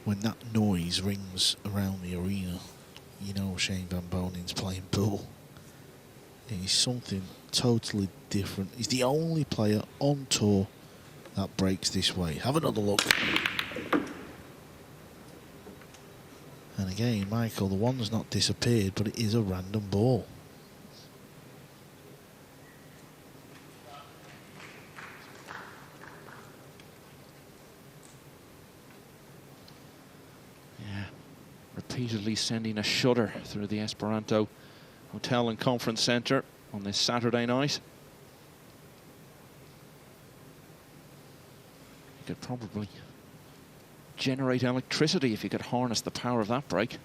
When that noise rings around the arena, you know Shane Van Boning's playing pool. He's something totally different. He's the only player on tour that breaks this way. Have another look. And again, Maciol, the one's not disappeared, but it is a random ball. Repeatedly sending a shudder through the Esperanto Hotel and Conference Centre on this Saturday night. You could probably generate electricity if you could harness the power of that break.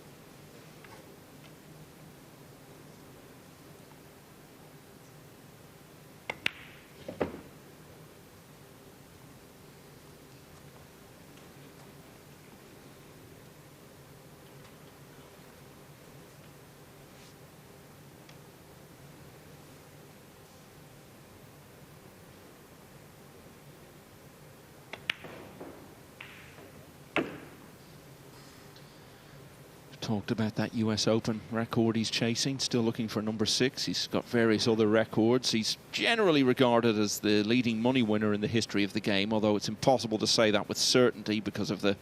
Talked about that US Open record he's chasing, still looking for number 6. He's got various other records. He's generally regarded as the leading money winner in the history of the game, although it's impossible to say that with certainty because of the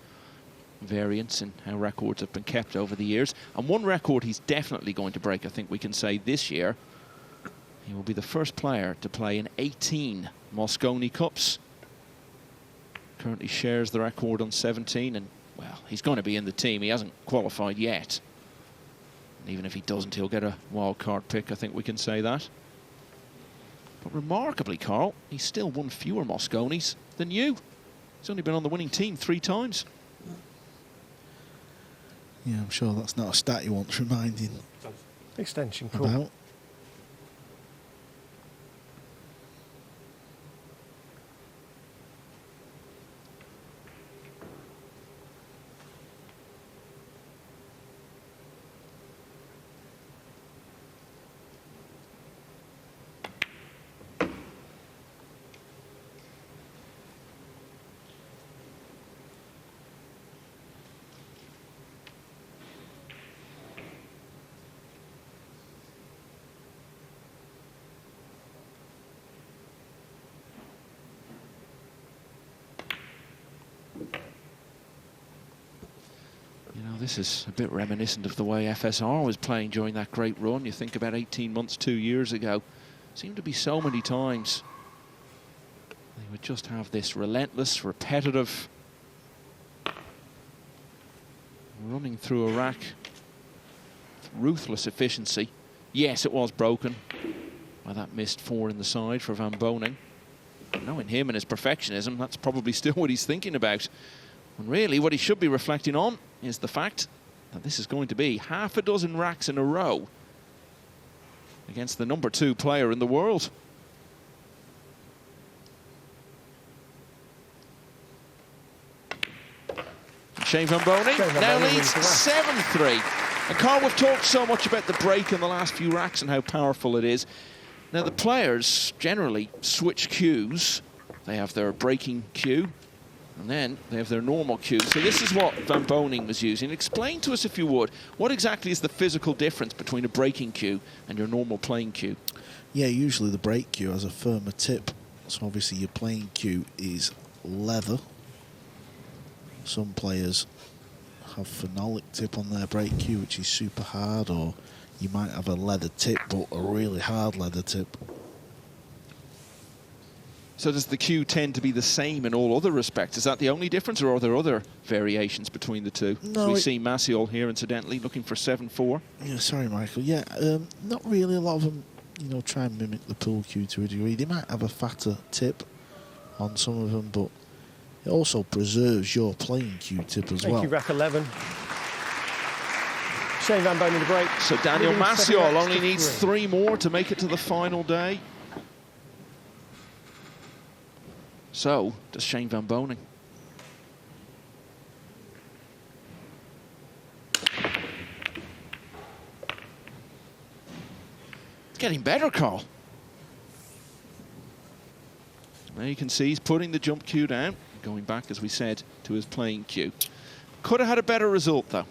variance in how records have been kept over the years. And one record he's definitely going to break, I think we can say this year. He will be the first player to play in 18 Mosconi Cups. Currently shares the record on 17, and well, he's going to be in the team. He hasn't qualified yet. And even if he doesn't, he'll get a wild card pick, I think we can say that. But remarkably, Carl, he's still won fewer Mosconis than you. He's only been on the winning team 3 times. Yeah, I'm sure that's not a stat you want reminding Extension, cool. about. This is a bit reminiscent of the way FSR was playing during that great run. You think about 18 months, 2 years ago. Seemed to be so many times they would just have this relentless, repetitive running through a rack with ruthless efficiency. Yes, it was broken by that missed 4 in the side for Van Boening. Knowing him and his perfectionism, that's probably still what he's thinking about. And really, what he should be reflecting on is the fact that this is going to be half a dozen racks in a row against the number 2 player in the world. Shane Van Boening now leads 7-3. And Carl, we've talked so much about the break in the last few racks and how powerful it is. Now, the players generally switch cues. They have their breaking cue, and then they have their normal cue. So this is what Van Boening was using. Explain to us, if you would, what exactly is the physical difference between a breaking cue and your normal playing cue? Yeah, usually the break cue has a firmer tip. So obviously your playing cue is leather. Some players have phenolic tip on their break cue, which is super hard, or you might have a leather tip, but a really hard leather tip. So does the cue tend to be the same in all other respects? Is that the only difference, or are there other variations between the two? No, we see Maciol here, incidentally, looking for 7-4. Yeah, sorry, Michael. Yeah, not really. A lot of them, you know, try and mimic the pool cue to a degree. They might have a fatter tip on some of them, but it also preserves your playing cue tip as well. Thank you, rack 11. Shane Van Boening the break. So Daniel Leading 7 Maciol racks only to needs 3 more to make it to the final day. So does Shane Van Boening. It's getting better, Carl. Now you can see he's putting the jump cue down, going back, as we said, to his playing cue. Could have had a better result, though.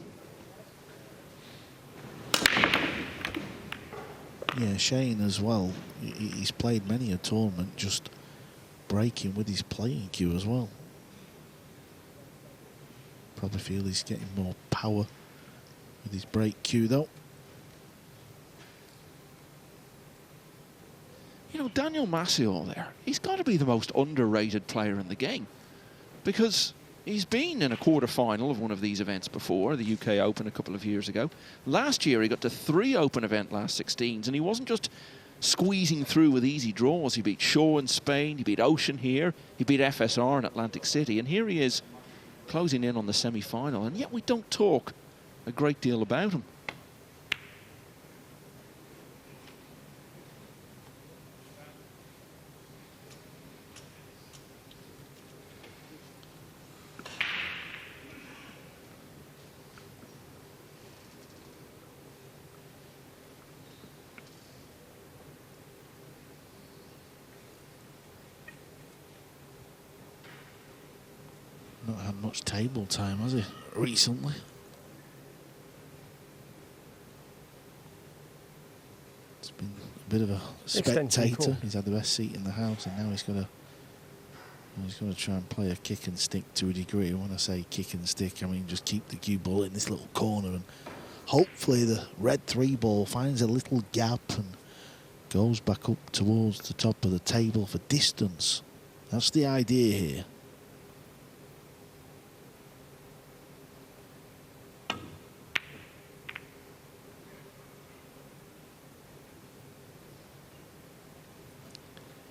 Yeah, Shane as well. He's played many a tournament just breaking with his playing cue as well. Probably feel he's getting more power with his break cue, though. You know, Daniel Maciol there, he's got to be the most underrated player in the game, because he's been in a quarter-final of one of these events before, the UK Open a couple of years ago. Last year, he got to 3 Open event last 16s, and he wasn't just squeezing through with easy draws. He beat Shaw in Spain, he beat Ocean here, he beat FSR in Atlantic City, and here he is closing in on the semi-final, and yet we don't talk a great deal about him. Not had much table time, has he, recently? It's been a bit of a spectator. He's had the best seat in the house, and now he's got to try and play a kick and stick to a degree. When I say kick and stick, I mean just keep the cue ball in this little corner, and hopefully the red 3 ball finds a little gap and goes back up towards the top of the table for distance. That's the idea here.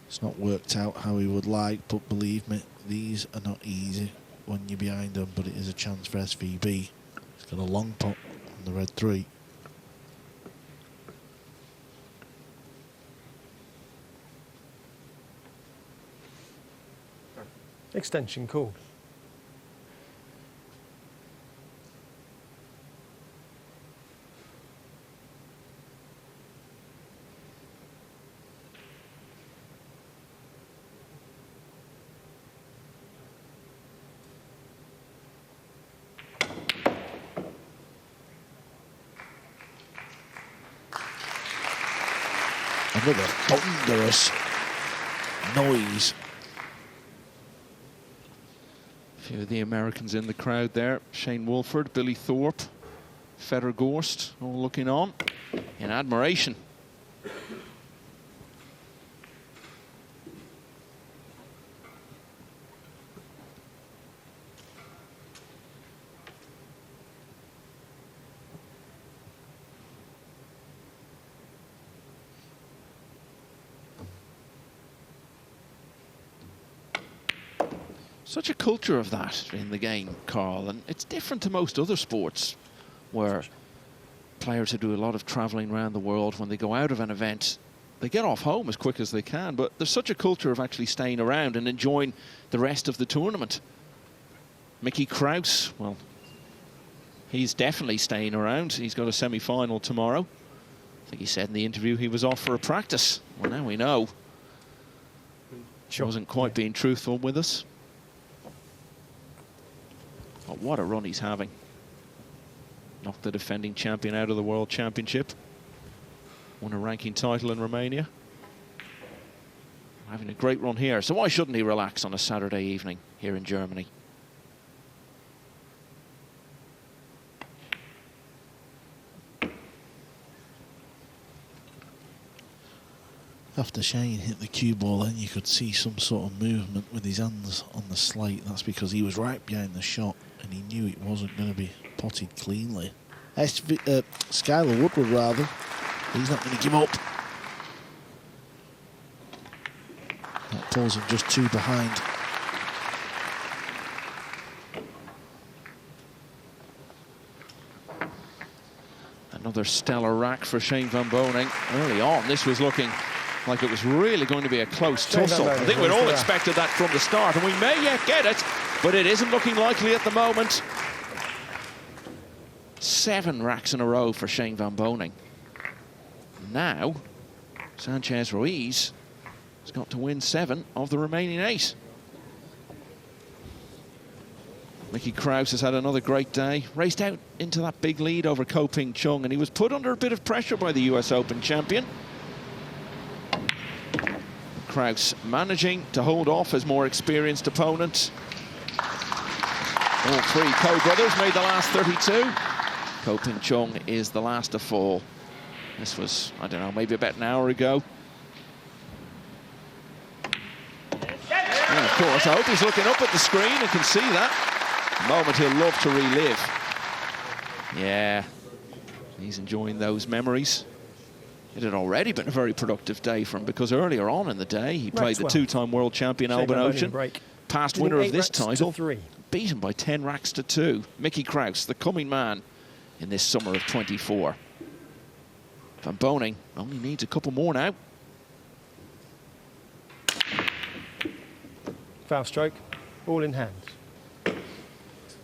It's not worked out how he would like, but believe me, these are not easy when you're behind them, but it is a chance for SVB. He's got a long pot on the red 3. Extension called. Another thunderous noise. A few of the Americans in the crowd there. Shane Wolford, Billy Thorpe, Fedor Gorst, all looking on in admiration. Such a culture of that in the game, Carl, and it's different to most other sports where players who do a lot of travelling around the world, when they go out of an event, they get off home as quick as they can, but there's such a culture of actually staying around and enjoying the rest of the tournament. Mickey Kraus, well, he's definitely staying around. He's got a semi-final tomorrow. I think he said in the interview he was off for a practice. Well, now we know. He wasn't quite being truthful with us. But what a run he's having. Knocked the defending champion out of the World Championship. Won a ranking title in Romania. Having a great run here. So why shouldn't he relax on a Saturday evening here in Germany? After Shane hit the cue ball, then you could see some sort of movement with his hands on the slate. That's because he was right behind the shot and he knew it wasn't going to be potted cleanly. Skylar Woodward, rather. He's not going to give up. That pulls him just 2 behind. Another stellar rack for Shane Van Boening. Early on, this was looking like it was really going to be a close tussle. I think we'd all expected that from the start, and we may yet get it, but it isn't looking likely at the moment. 7 racks in a row for Shane Van Boening. Now, Sanchez Ruiz has got to win 7 of the remaining 8. Mickey Krause has had another great day. Raced out into that big lead over Ko Ping Chung, and he was put under a bit of pressure by the US Open champion. Krause managing to hold off his more experienced opponent. All 3 Ko brothers made the last 32. Ko Ping Chung is the last to fall. This was, I don't know, maybe about an hour ago. And of course, I hope he's looking up at the screen and can see that. A moment he'll love to relive. Yeah, he's enjoying those memories. It had already been a very productive day for him because earlier on in the day he played the 2-time world champion Albin Ocean, past winner of this title, beaten by 10 racks to 2. Mickey Krause, the coming man in this summer of 24. Van Boening only needs a couple more now. Foul stroke, all in hands.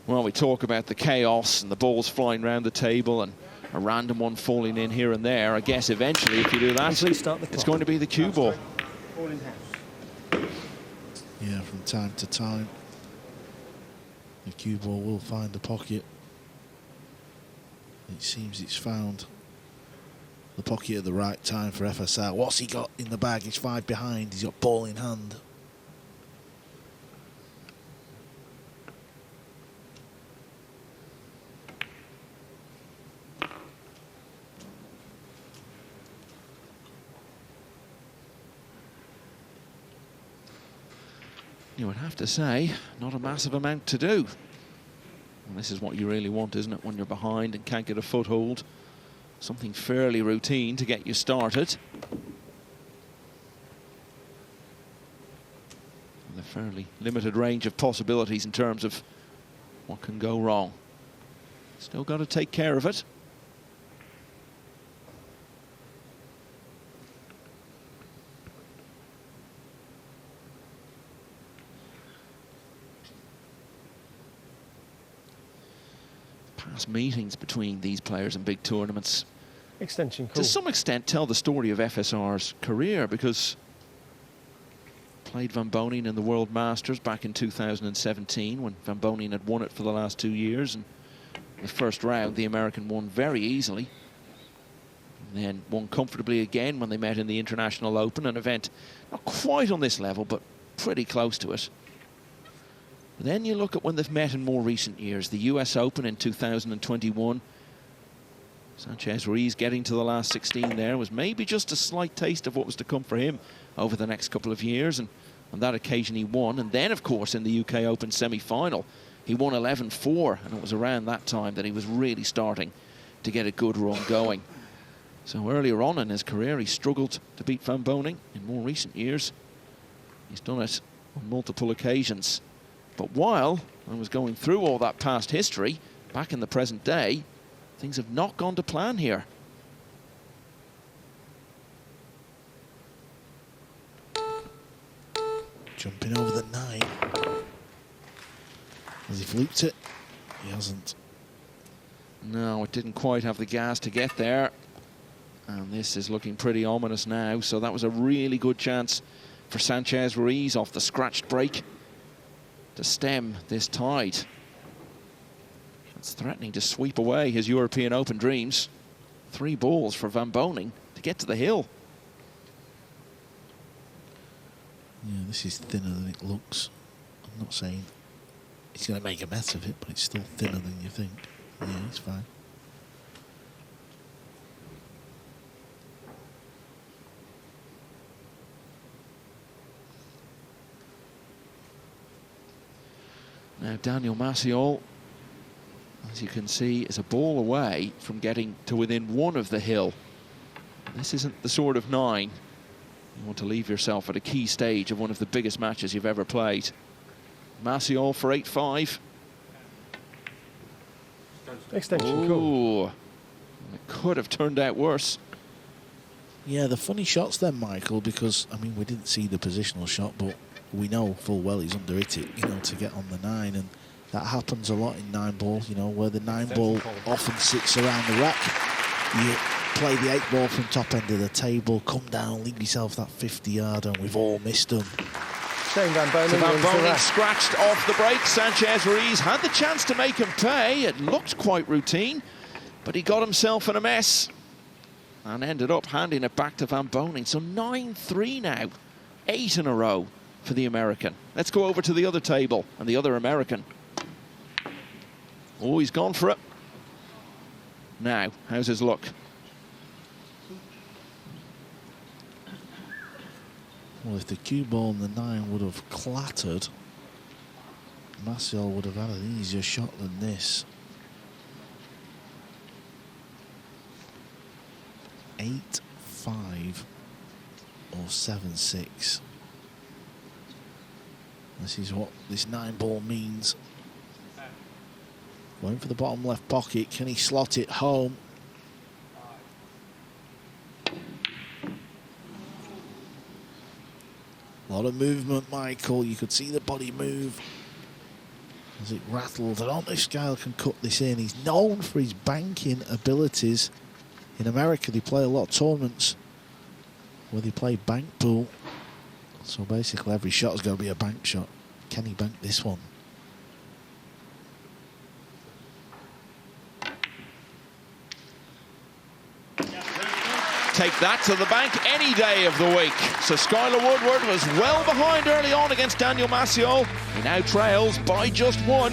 Well, we talk about the chaos and the balls flying around the table and a random one falling in here and there. I guess eventually, if you do that, it's going to be the cue ball. All in hands. Yeah, from time to time, the cue ball will find a pocket. It seems it's found the pocket at the right time for FSR. What's he got in the bag? He's 5 behind. He's got ball in hand. You would have to say, not a massive amount to do. And this is what you really want, isn't it, when you're behind and can't get a foothold? Something fairly routine to get you started. And a fairly limited range of possibilities in terms of what can go wrong. Still got to take care of it. Past meetings between these players in big tournaments Extension, cool. to some extent tell the story of FSR's career, because played Van Boening in the World Masters back in 2017 when Van Boening had won it for the last 2 years, and the first round the American won very easily, and then won comfortably again when they met in the International Open, an event not quite on this level but pretty close to it. Then you look at when they've met in more recent years. The US Open in 2021. Sanchez Ruiz getting to the last 16 there was maybe just a slight taste of what was to come for him over the next couple of years. And on that occasion he won. And then, of course, in the UK Open semi-final, he won 11-4. And it was around that time that he was really starting to get a good run going. So earlier on in his career, he struggled to beat Van Boening. In more recent years, he's done it on multiple occasions. But while I was going through all that past history, back in the present day, things have not gone to plan here. Jumping over the 9. Has he fluked it? He hasn't. No, it didn't quite have the gas to get there. And this is looking pretty ominous now. So that was a really good chance for Sanchez Ruiz off the scratched break to stem this tide. It's threatening to sweep away his European Open dreams. 3 balls for Van Boening to get to the hill. Yeah, this is thinner than it looks. I'm not saying he's going to make a mess of it, but it's still thinner than you think. Yeah, he's fine. Now Daniel Maciol, as you can see, is a ball away from getting to within one of the hill. This isn't the sort of 9 you want to leave yourself at a key stage of one of the biggest matches you've ever played. Maciol for 8-5. Extension, cool. Ooh, it could have turned out worse. Yeah, the funny shots then, Michael, because, I mean, we didn't see the positional shot, but we know full well he's under it, you know, to get on the 9, and that happens a lot in 9-ball, you know, where the 9-ball often sits around the rack. You play the 8-ball from top end of the table, come down, leave yourself that 50-yarder, and we've all missed them. Shane Van Boening. So Van Boening scratched off the break. Sanchez Ruiz had the chance to make him pay. It looked quite routine, but he got himself in a mess and ended up handing it back to Van Boening. So 9-3 now, 8 in a row for the American. Let's go over to the other table and the other American. Oh, he's gone for it. Now, how's his luck? Well, if the cue ball and the 9 would have clattered, Maciol would have had an easier shot than this. 8-5 or 7-6. This is what this 9-ball means. Going for the bottom left pocket. Can he slot it home? A lot of movement, Michael. You could see the body move as it rattled. I don't know if Skyle can cut this in. He's known for his banking abilities. In America, they play a lot of tournaments where they play bank pool. So basically, every shot is going to be a bank shot. Can he bank this one? Take that to the bank any day of the week. So Skylar Woodward was well behind early on against Daniel Maciol. He now trails by just 1.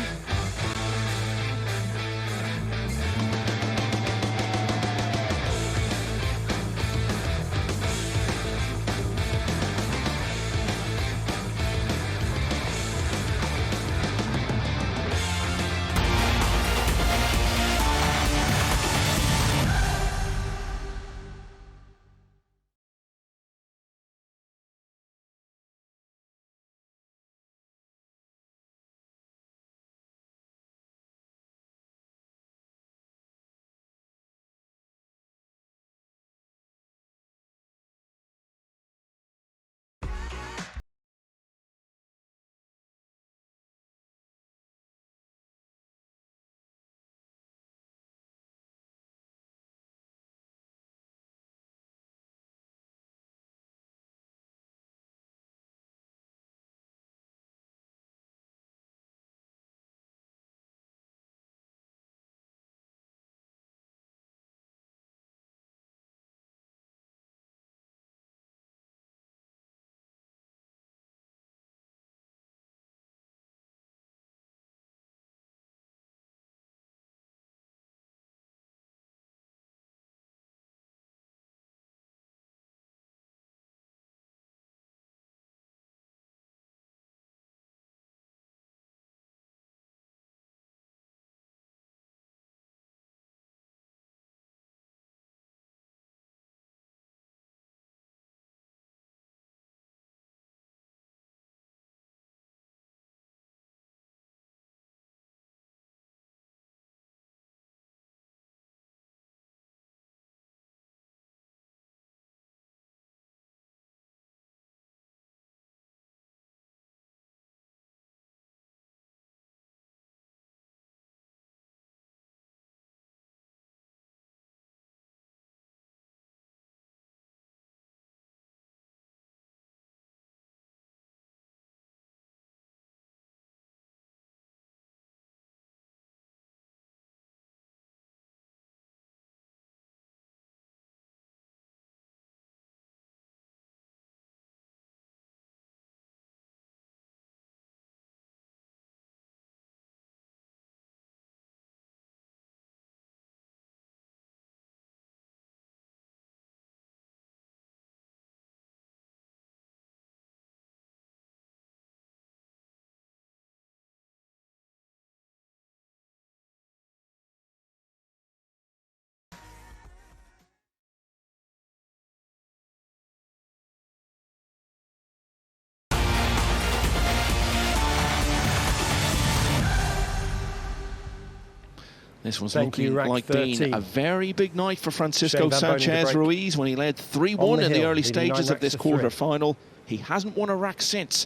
This was Thank you, looking rack like 13. being a very big night for Francisco Shane Van Boening to Sanchez break. Ruiz when he led 3-1 On the in the hill, early leading 9 stages of racks this to 3. quarter-final. He hasn't won a rack since.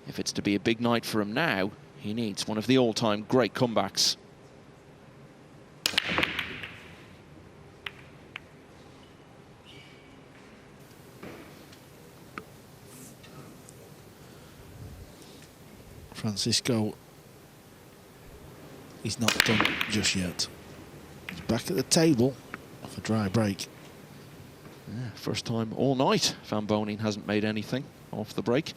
If it's to be a big night for him now, he needs one of the all-time great comebacks. Francisco, he's not done just yet. He's back at the table off a dry break. Yeah, first time all night Van Boening hasn't made anything off the break.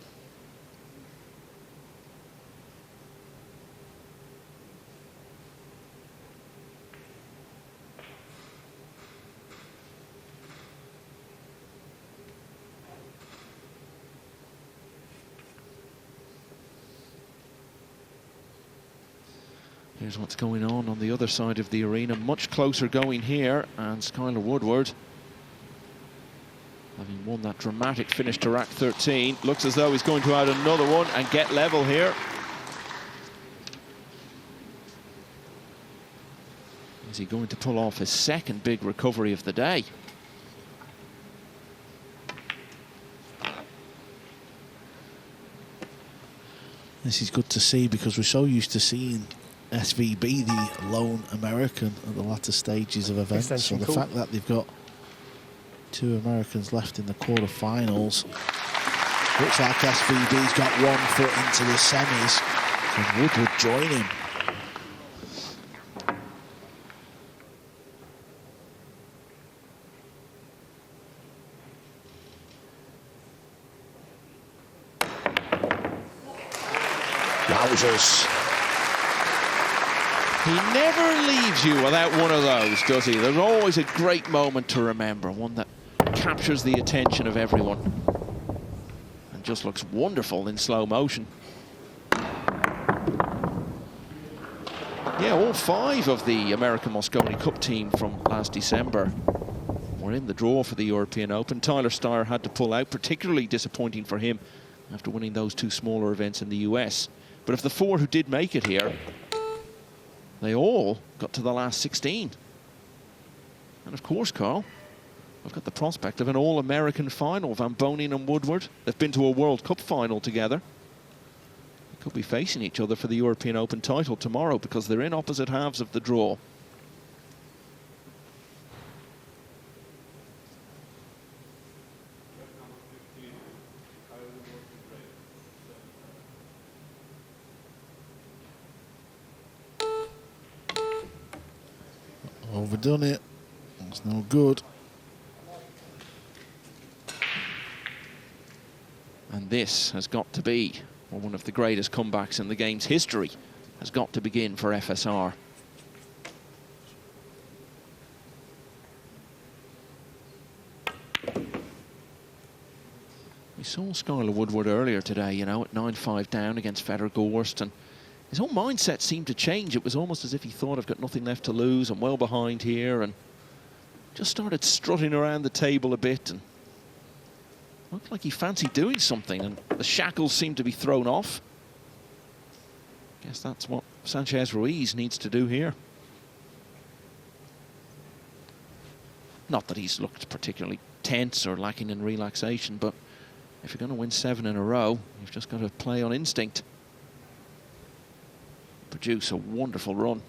Here's what's going on the other side of the arena. Much closer going here, and Skylar Woodward, having won that dramatic finish to rack 13, looks as though he's going to add another one and get level here. Is he going to pull off his second big recovery of the day? This is good to see because we're so used to seeing SVB, the lone American, at the latter stages of events. So the fact that they've got 2 Americans left in the quarterfinals, looks like SVB's got 1 foot into the semis. Can Woodward join him? Wowzers. He never leaves you without one of those, does he? There's always a great moment to remember, one that captures the attention of everyone and just looks wonderful in slow motion. Yeah, all 5 of the American Mosconi Cup team from last December were in the draw for the European Open. Tyler Steyer had to pull out, particularly disappointing for him after winning those 2 smaller events in the US. But of the 4 who did make it here, they all got to the last 16. And of course, Carl, I've got the prospect of an all-American final. Van Boening and Woodward, they've been to a World Cup final together. They could be facing each other for the European Open title tomorrow because they're in opposite halves of the draw. Overdone it. It's no good. And this has got to be one of the greatest comebacks in the game's history. Has got to begin for FSR. We saw Skylar Woodward earlier today, you know, at 9-5 down against Federer Gorst, and his whole mindset seemed to change. It was almost as if he thought, I've got nothing left to lose, I'm well behind here, and just started strutting around the table a bit, and looked like he fancied doing something, and the shackles seemed to be thrown off. Guess that's what Sanchez Ruiz needs to do here. Not that he's looked particularly tense or lacking in relaxation, but if you're going to win 7 in a row, you've just got to play on instinct. Produce a wonderful run.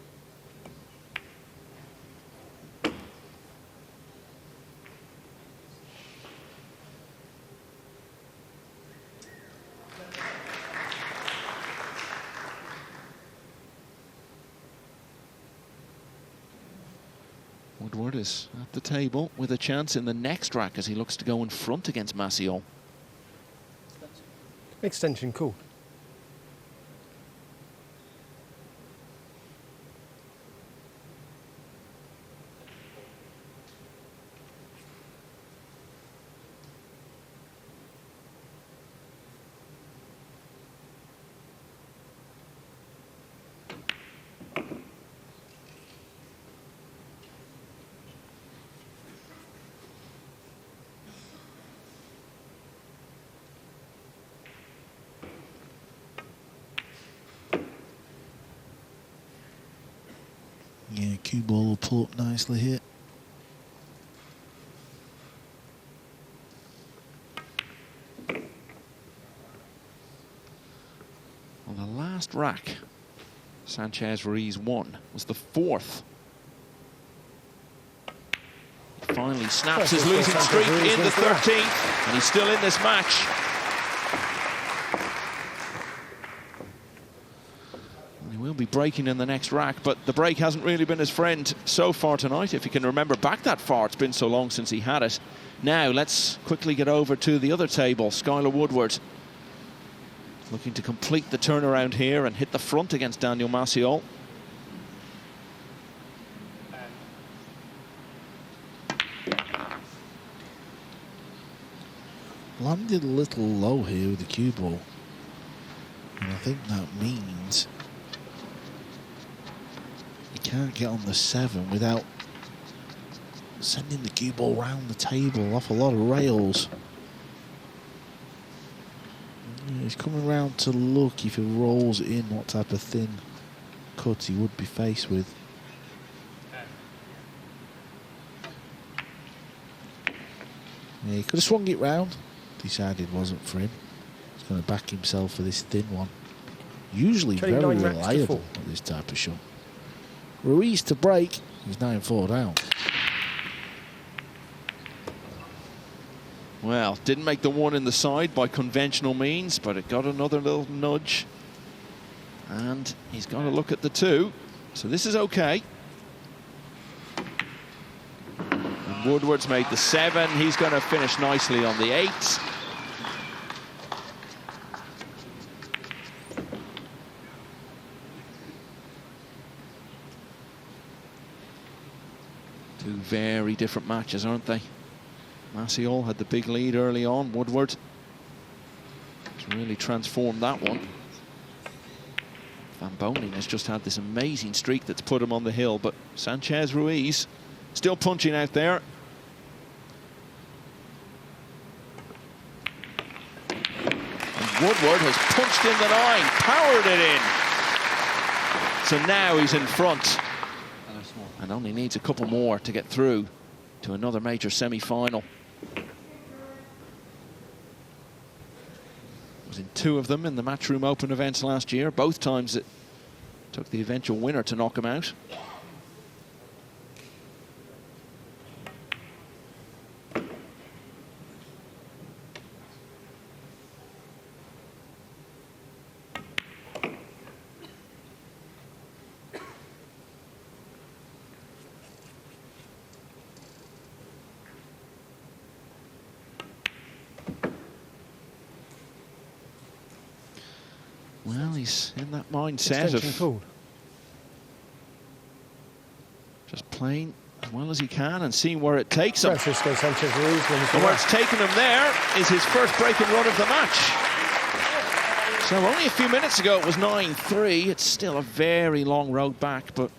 Woodward is at the table with a chance in the next rack as he looks to go in front against Maciol. Extension, cool. Cue ball will pull up nicely here. Well, the last rack Sanchez Ruiz won was the 4th. He finally snaps his losing streak in the 13th, and he's still in this match. He will be breaking in the next rack, but the break hasn't really been his friend so far tonight. If you can remember back that far, it's been so long since he had it. Now let's quickly get over to the other table. Skylar Woodward looking to complete the turnaround here and hit the front against Daniel Maciol. Landed a little low here with the cue ball. And I think that means he can't get on the 7 without sending the cue ball round the table off a lot of rails. He's coming round to look if he rolls it in what type of thin cut he would be faced with. Yeah, he could have swung it round. Decided it wasn't for him. He's going to back himself for this thin one. Usually very reliable at this type of shot. Ruiz to break. He's 9-4 down. Well, didn't make the one in the side by conventional means, but it got another little nudge. And he's got to look at the 2. So this is okay. And Woodward's made the 7. He's going to finish nicely on the 8. Two very different matches, aren't they? Maciol had the big lead early on. Woodward has really transformed that one. Van Boening has just had this amazing streak that's put him on the hill, but Sanchez Ruiz still punching out there. And Woodward has punched in the 9, powered it in. So now he's in front and only needs a couple more to get through to another major semi-final. Was in 2 of them in the Matchroom Open events last year. Both times it took the eventual winner to knock him out. Well, he's in that mindset of just playing as well as he can and seeing where it takes him. Francisco Sanchez Ruiz. And where it's taken him there is his first break and run of the match. So only a few minutes ago it was 9-3. It's still a very long road back, but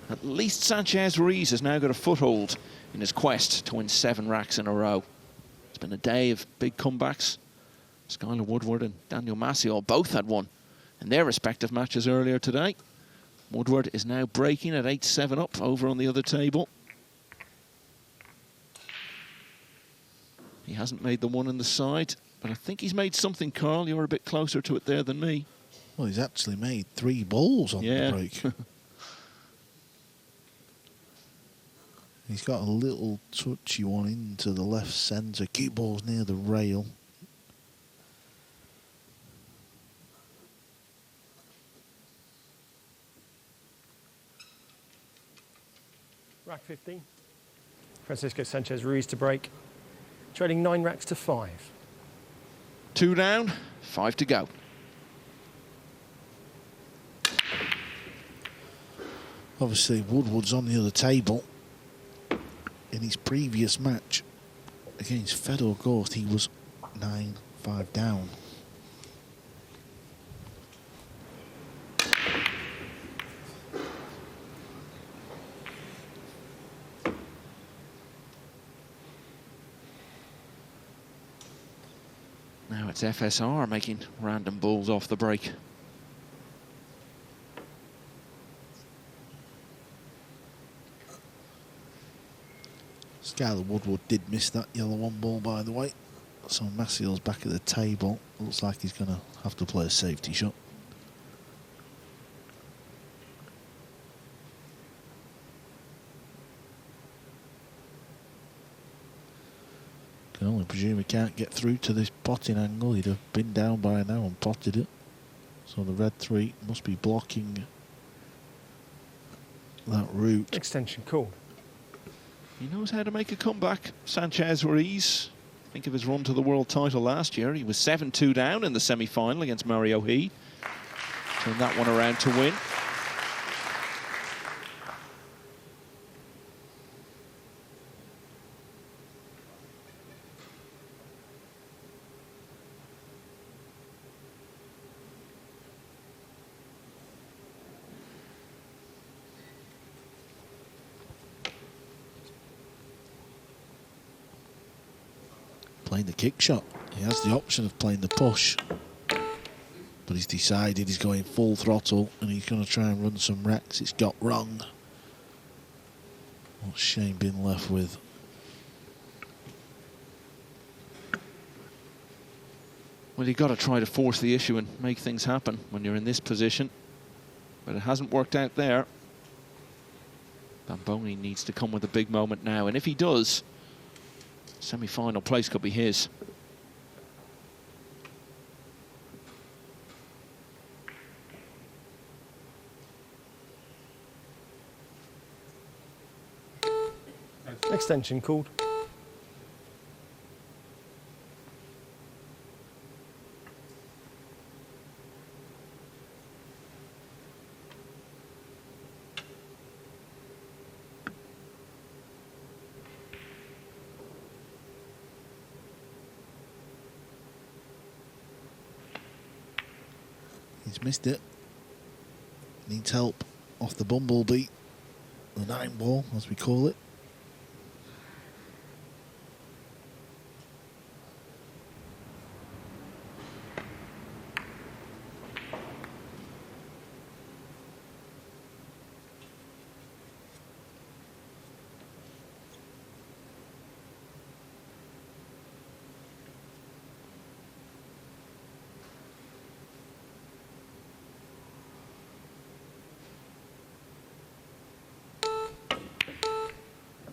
at least Sanchez Ruiz has now got a foothold in his quest to win 7 racks in a row. It's been a day of big comebacks. Skylar Woodward and Daniel Maciol both had one in their respective matches earlier today. Woodward is now breaking at 8-7 up over on the other table. He hasn't made the one in the side, but I think he's made something, Carl. You're a bit closer to it there than me. Well, he's actually made 3 balls on the break. He's got a little touchy one into the left centre. Cue ball's near the rail. Rack 15. Francisco Sanchez Ruiz to break. Trading 9 racks to 5. 2 down, 5 to go. Obviously, Woodward's on the other table. In his previous match against Fedor Ghost, he was 9-5 down. Now it's FSR making random balls off the break. Skylar Woodward did miss that yellow one ball, by the way. So Maciol's back at the table. Looks like he's going to have to play a safety shot. Can only presume he can't get through to this potting angle. He'd have been down by now and potted it. So the red 3 must be blocking that route. Extension called. He knows how to make a comeback, Sanchez Ruiz. Think of his run to the world title last year. He was 7-2 down in the semi-final against Mario He. Turned that one around to win. Playing the kick shot. He has the option of playing the push, but he's decided he's going full throttle and he's going to try and run some racks. It's got wrong. What's Shane been left with? Well, you've got to try to force the issue and make things happen when you're in this position, but it hasn't worked out there. Van Boening needs to come with a big moment now, and if he does, semi-final place could be his. Extension called. He's missed it. Needs help off the bumblebee. The 9 ball, as we call it.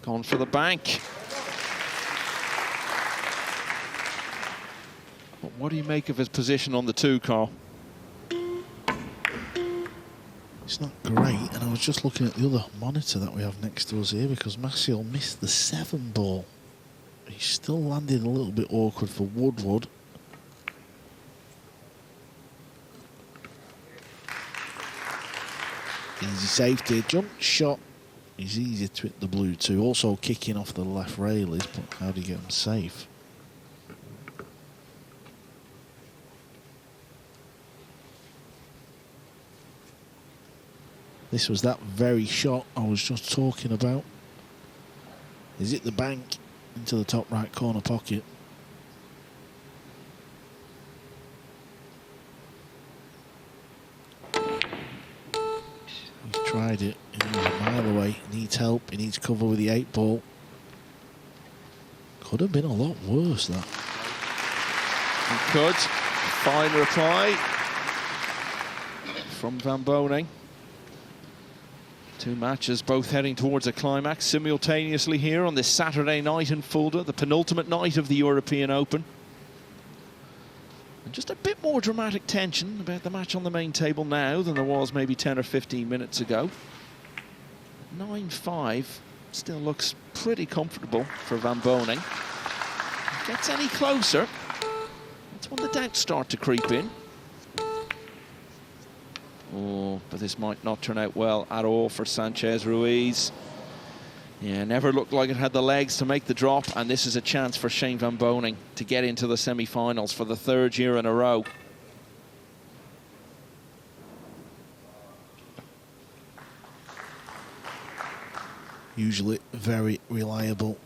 Gone for the bank. But what do you make of his position on the 2, Carl? It's not great, and I was just looking at the other monitor that we have next to us here because Maciol missed the 7 ball. He still landed a little bit awkward for Woodward. Easy safety, jump shot. He's easy to hit the blue too. Also kicking off the left rail is, but how do you get him safe? This was that very shot I was just talking about. Is it the bank into the top right corner pocket? He's tried it. He's a mile away. He needs help. He needs cover with the 8 ball. Could have been a lot worse, that. He could. Fine reply from Van Boening. 2 matches, both heading towards a climax simultaneously here on this Saturday night in Fulda, the penultimate night of the European Open. And just a bit more dramatic tension about the match on the main table now than there was maybe 10 or 15 minutes ago. 9-5 still looks pretty comfortable for Van Boening. If it gets any closer, that's when the doubts start to creep in. Oh, but this might not turn out well at all for Sanchez Ruiz. Yeah, never looked like it had the legs to make the drop, and this is a chance for Shane Van Boening to get into the semi-finals for the 3rd year in a row. Usually very reliable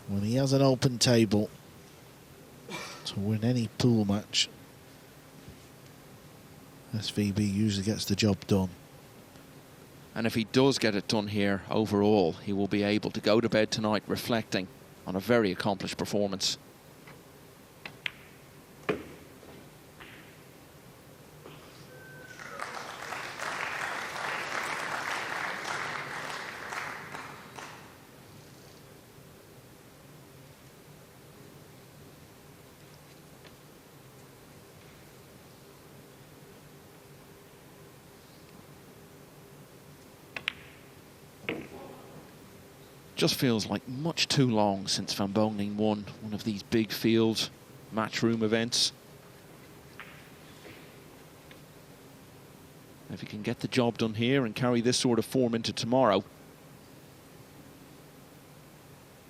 when he has an open table to win any pool match. SVB usually gets the job done. And if he does get it done here, overall, he will be able to go to bed tonight reflecting on a very accomplished performance. Just feels like much too long since Van Boening won one of these big field matchroom events. If he can get the job done here and carry this sort of form into tomorrow,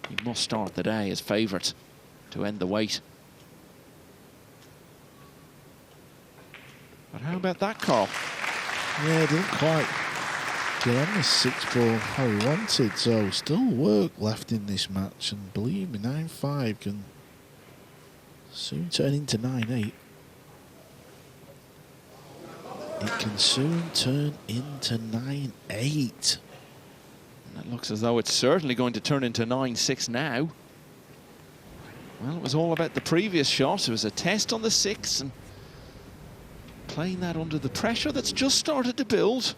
he must start the day as favourite to end the wait. But how about that, Carl? Yeah, didn't quite get on the 6 ball how he wanted, so still work left in this match, and believe me, 9-5 can soon turn into 9-8. It can soon turn into 9-8. And it looks as though it's certainly going to turn into 9-6 now. Well, it was all about the previous shot. It was a test on the 6 and playing that under the pressure that's just started to build.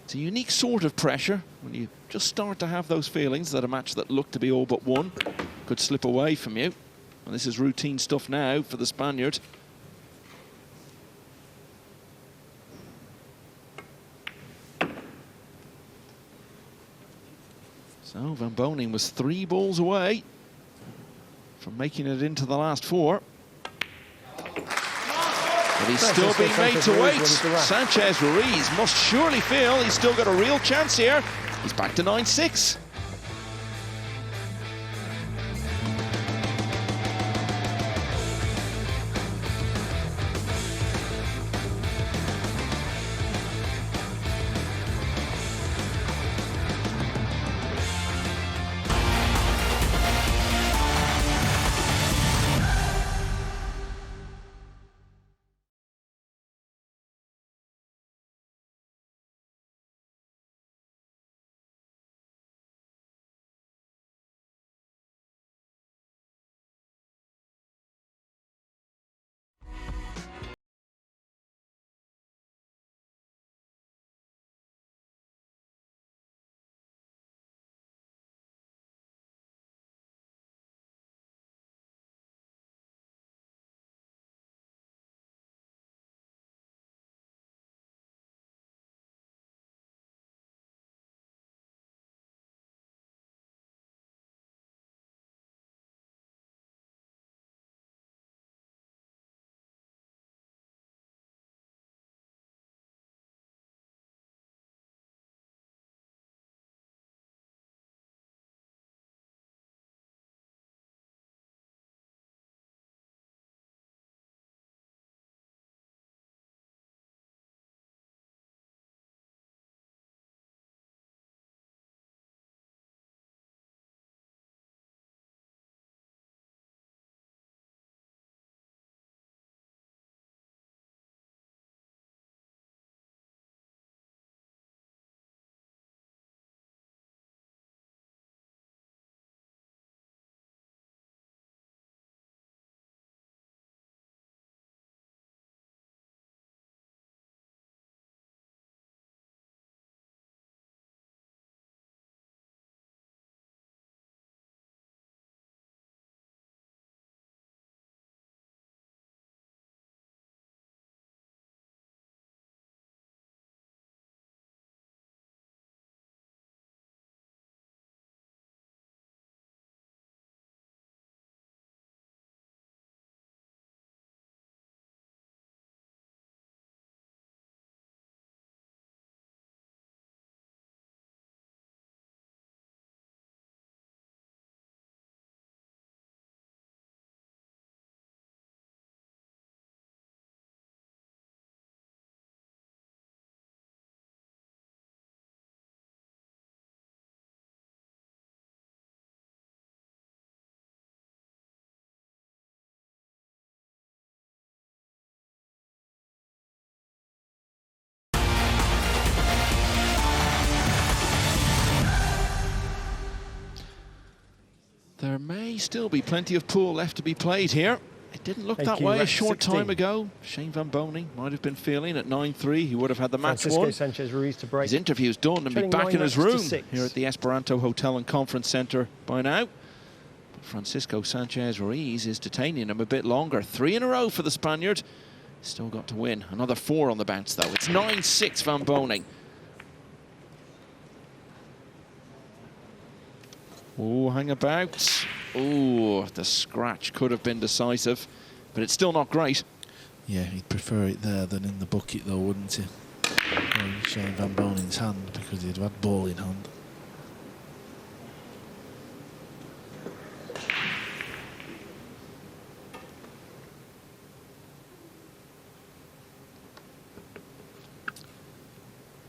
It's a unique sort of pressure when you just start to have those feelings that a match that looked to be all but won could slip away from you. And this is routine stuff now for the Spaniard. So Van Boening was 3 balls away from making it into the last 4. But he's still being made to wait. Sanchez Ruiz must surely feel he's still got a real chance here. He's back to 9-6. There may still be plenty of pool left to be played here. It didn't look Thank that you, way a rack short 16. time ago. Shane Van Boening might have been feeling at 9-3. He would have had the match Francisco won. Sanchez Ruiz to break. His interview's done and be Trailing back 9 in his racks to room 6. here at the Esperanto Hotel and Conference Centre by now. But Francisco Sanchez Ruiz is detaining him a bit longer. 3 in a row for the Spaniard. Still got to win. Another 4 on the bounce, though. It's 9-6 Van Boening. Oh, hang about. Oh, the scratch could have been decisive, but it's still not great. Yeah, he'd prefer it there than in the bucket, though, wouldn't he? Shane Van Bonen's hand, because he'd had ball in hand.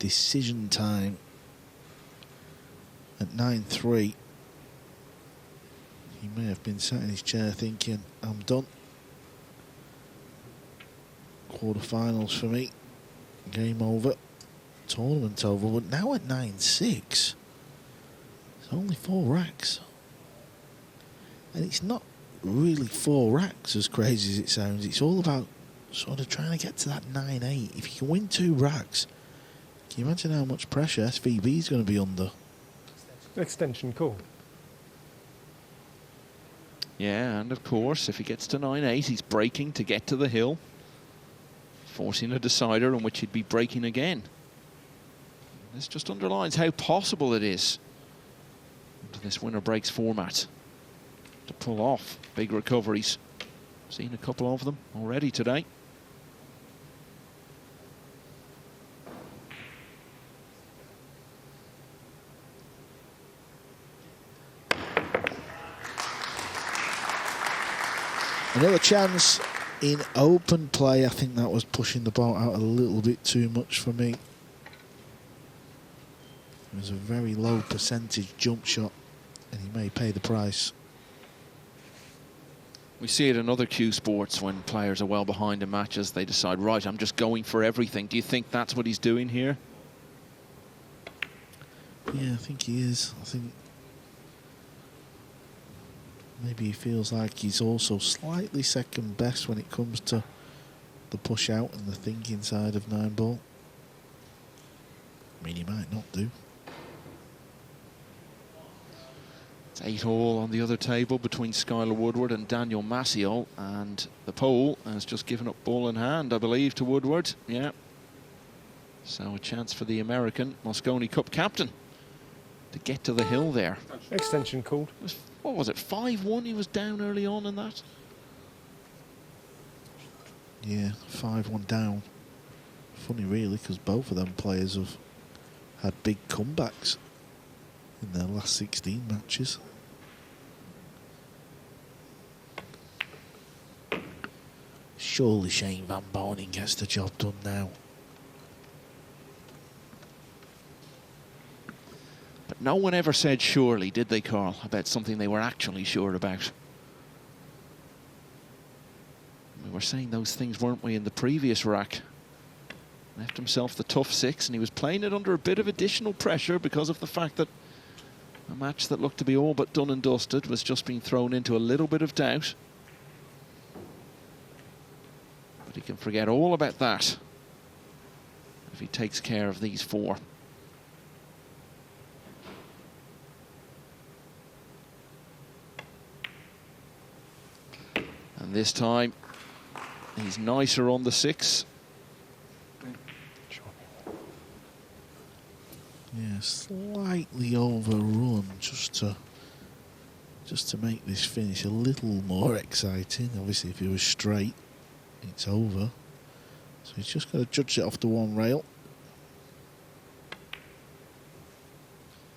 Decision time at 9-3. He may have been sat in his chair thinking, I'm done. Quarterfinals for me. Game over. Tournament over. But now at 9-6, it's only 4 racks. And it's not really 4 racks, as crazy as it sounds. It's all about sort of trying to get to that 9-8. If you can win 2 racks, can you imagine how much pressure SVB is going to be under? Extension call. Yeah, and of course, if he gets to 9-8, he's breaking to get to the hill, forcing a decider on which he'd be breaking again. This just underlines how possible it is under this winner breaks format to pull off big recoveries. Seen a couple of them already today. Another chance in open play. I think that was pushing the ball out a little bit too much for me. It was a very low percentage jump shot, and he may pay the price. We see it in other Q sports when players are well behind in matches. They decide, right, I'm just going for everything. Do you think that's what he's doing here? Yeah, I think he is. I think maybe he feels like he's also slightly second best when it comes to the push out and the thinking side of 9 ball. I mean, he might not do. It's 8-all on the other table between Skylar Woodward and Daniel Maciol, and the pole has just given up ball in hand, I believe, to Woodward. Yeah. So a chance for the American Mosconi Cup captain to get to the hill there. Extension called. What was it, 5-1 he was down early on in that? Yeah, 5-1 down. Funny really, because both of them players have had big comebacks in their last 16 matches. Surely Shane Van Boening gets the job done now. But no one ever said surely, did they, Carl, about something they were actually sure about? We were saying those things, weren't we, in the previous rack? Left himself the tough 6, and he was playing it under a bit of additional pressure because of the fact that a match that looked to be all but done and dusted was just being thrown into a little bit of doubt. But he can forget all about that if he takes care of these 4. And this time, he's nicer on the 6. Yeah, slightly overrun just to make this finish a little more exciting. Obviously, if he was straight, it's over. So he's just got to judge it off the 1 rail.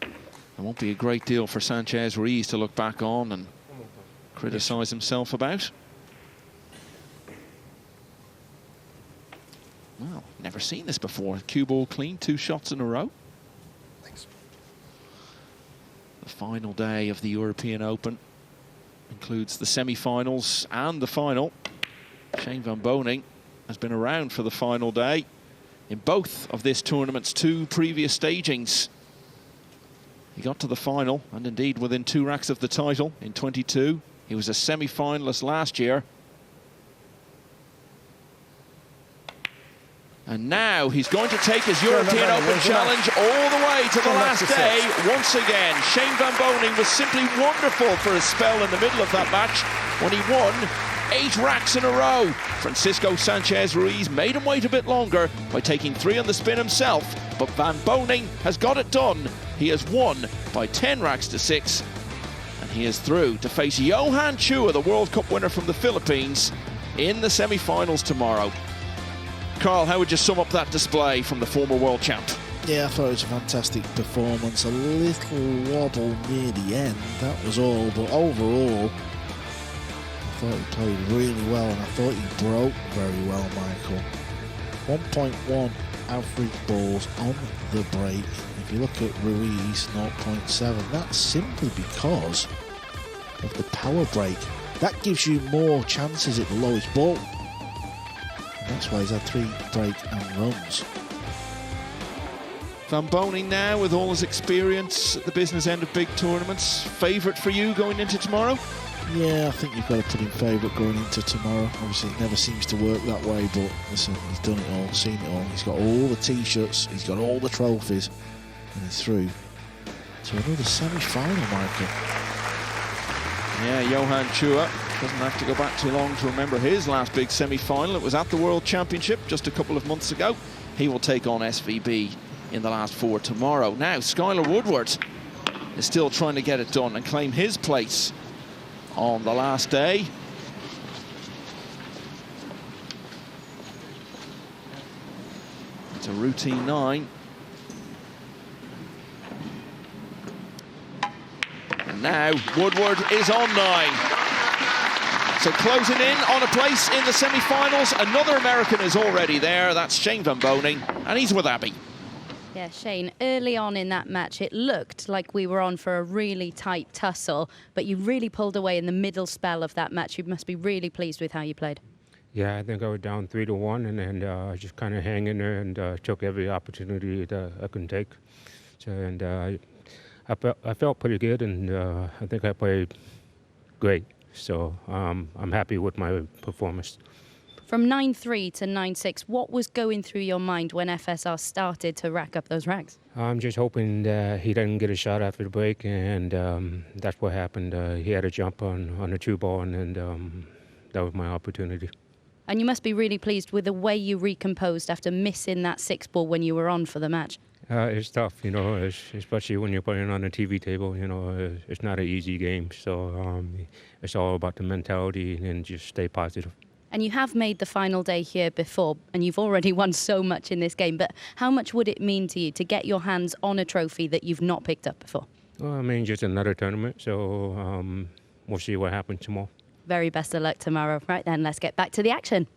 There won't be a great deal for Sanchez Ruiz to look back on and criticise himself about. Well, never seen this before. Cue ball clean, 2 shots in a row. Thanks. The final day of the European Open includes the semi-finals and the final. Shane Van Boening has been around for the final day in both of this tournament's 2 previous stagings. He got to the final, and indeed within 2 racks of the title in 22. He was a semi-finalist last year. And now he's going to take his European Open challenge all the way to the last day once again. Shane Van Boening was simply wonderful for a spell in the middle of that match when he won 8 racks in a row. Francisco Sanchez Ruiz made him wait a bit longer by taking 3 on the spin himself, but Van Boening has got it done. He has won by 10 racks to 6, and he is through to face Johan Chua, the World Cup winner from the Philippines, in the semi-finals tomorrow. Carl, how would you sum up that display from the former world champ? Yeah, I thought it was a fantastic performance. A little wobble near the end, that was all. But overall, I thought he played really well, and I thought he broke very well, Michael. 1.1 average balls on the break. If you look at Ruiz, 0.7. That's simply because of the power break. That gives you more chances at the lowest ball. That's why he's had 3 break and runs. Van Boening now, with all his experience at the business end of big tournaments, favourite for you going into tomorrow? Yeah, I think you've got to put him favourite going into tomorrow. Obviously, it never seems to work that way, but listen, he's done it all, seen it all. He's got all the T-shirts, he's got all the trophies, and he's through to another semi-final, Michael. Yeah, Johan Chua doesn't have to go back too long to remember his last big semi-final. It was at the World Championship just a couple of months ago. He will take on SVB in the last 4 tomorrow. Now, Skylar Woodward is still trying to get it done and claim his place on the last day. It's a routine 9. And now Woodward is on 9. So closing in on a place in the semi-finals. Another American is already there. That's Shane Van Boening, and he's with Abby. Yeah, Shane, early on in that match, it looked like we were on for a really tight tussle, but you really pulled away in the middle spell of that match. You must be really pleased with how you played. Yeah, I think I was down 3-1, and then I just kind of hang in there and took every opportunity that I could take. So, and I felt pretty good, and I think I played great. So I'm happy with my performance. From 9-3 to 9-6, what was going through your mind when FSR started to rack up those racks? I'm just hoping that he didn't get a shot after the break, and that's what happened. He had a jump on the 2-ball, and that was my opportunity. And you must be really pleased with the way you recomposed after missing that 6-ball when you were on for the match. It's tough, you know, especially when you're playing on a TV table. You know, it's not an easy game. So it's all about the mentality and just stay positive. And you have made the final day here before, and you've already won so much in this game. But how much would it mean to you to get your hands on a trophy that you've not picked up before? Well, I mean, just another tournament. So we'll see what happens tomorrow. Very best of luck tomorrow. Right then, let's get back to the action.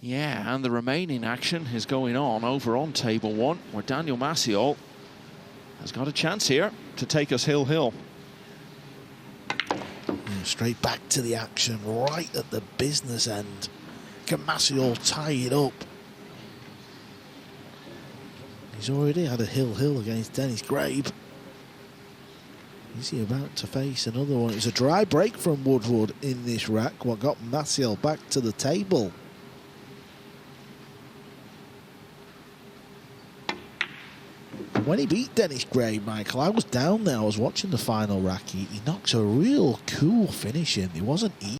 Yeah, and the remaining action is going on over on table 1, where Daniel Maciol has got a chance here to take us hill-hill. Straight back to the action, right at the business end. Can Maciol tie it up? He's already had a hill-hill against Dennis Grabe. Is he about to face another one? It was a dry break from Woodward in this rack, what got Maciol back to the table. When he beat Dennis Grabe, Michael, I was down there, I was watching the final rack. He knocks a real cool finish in. It wasn't easy.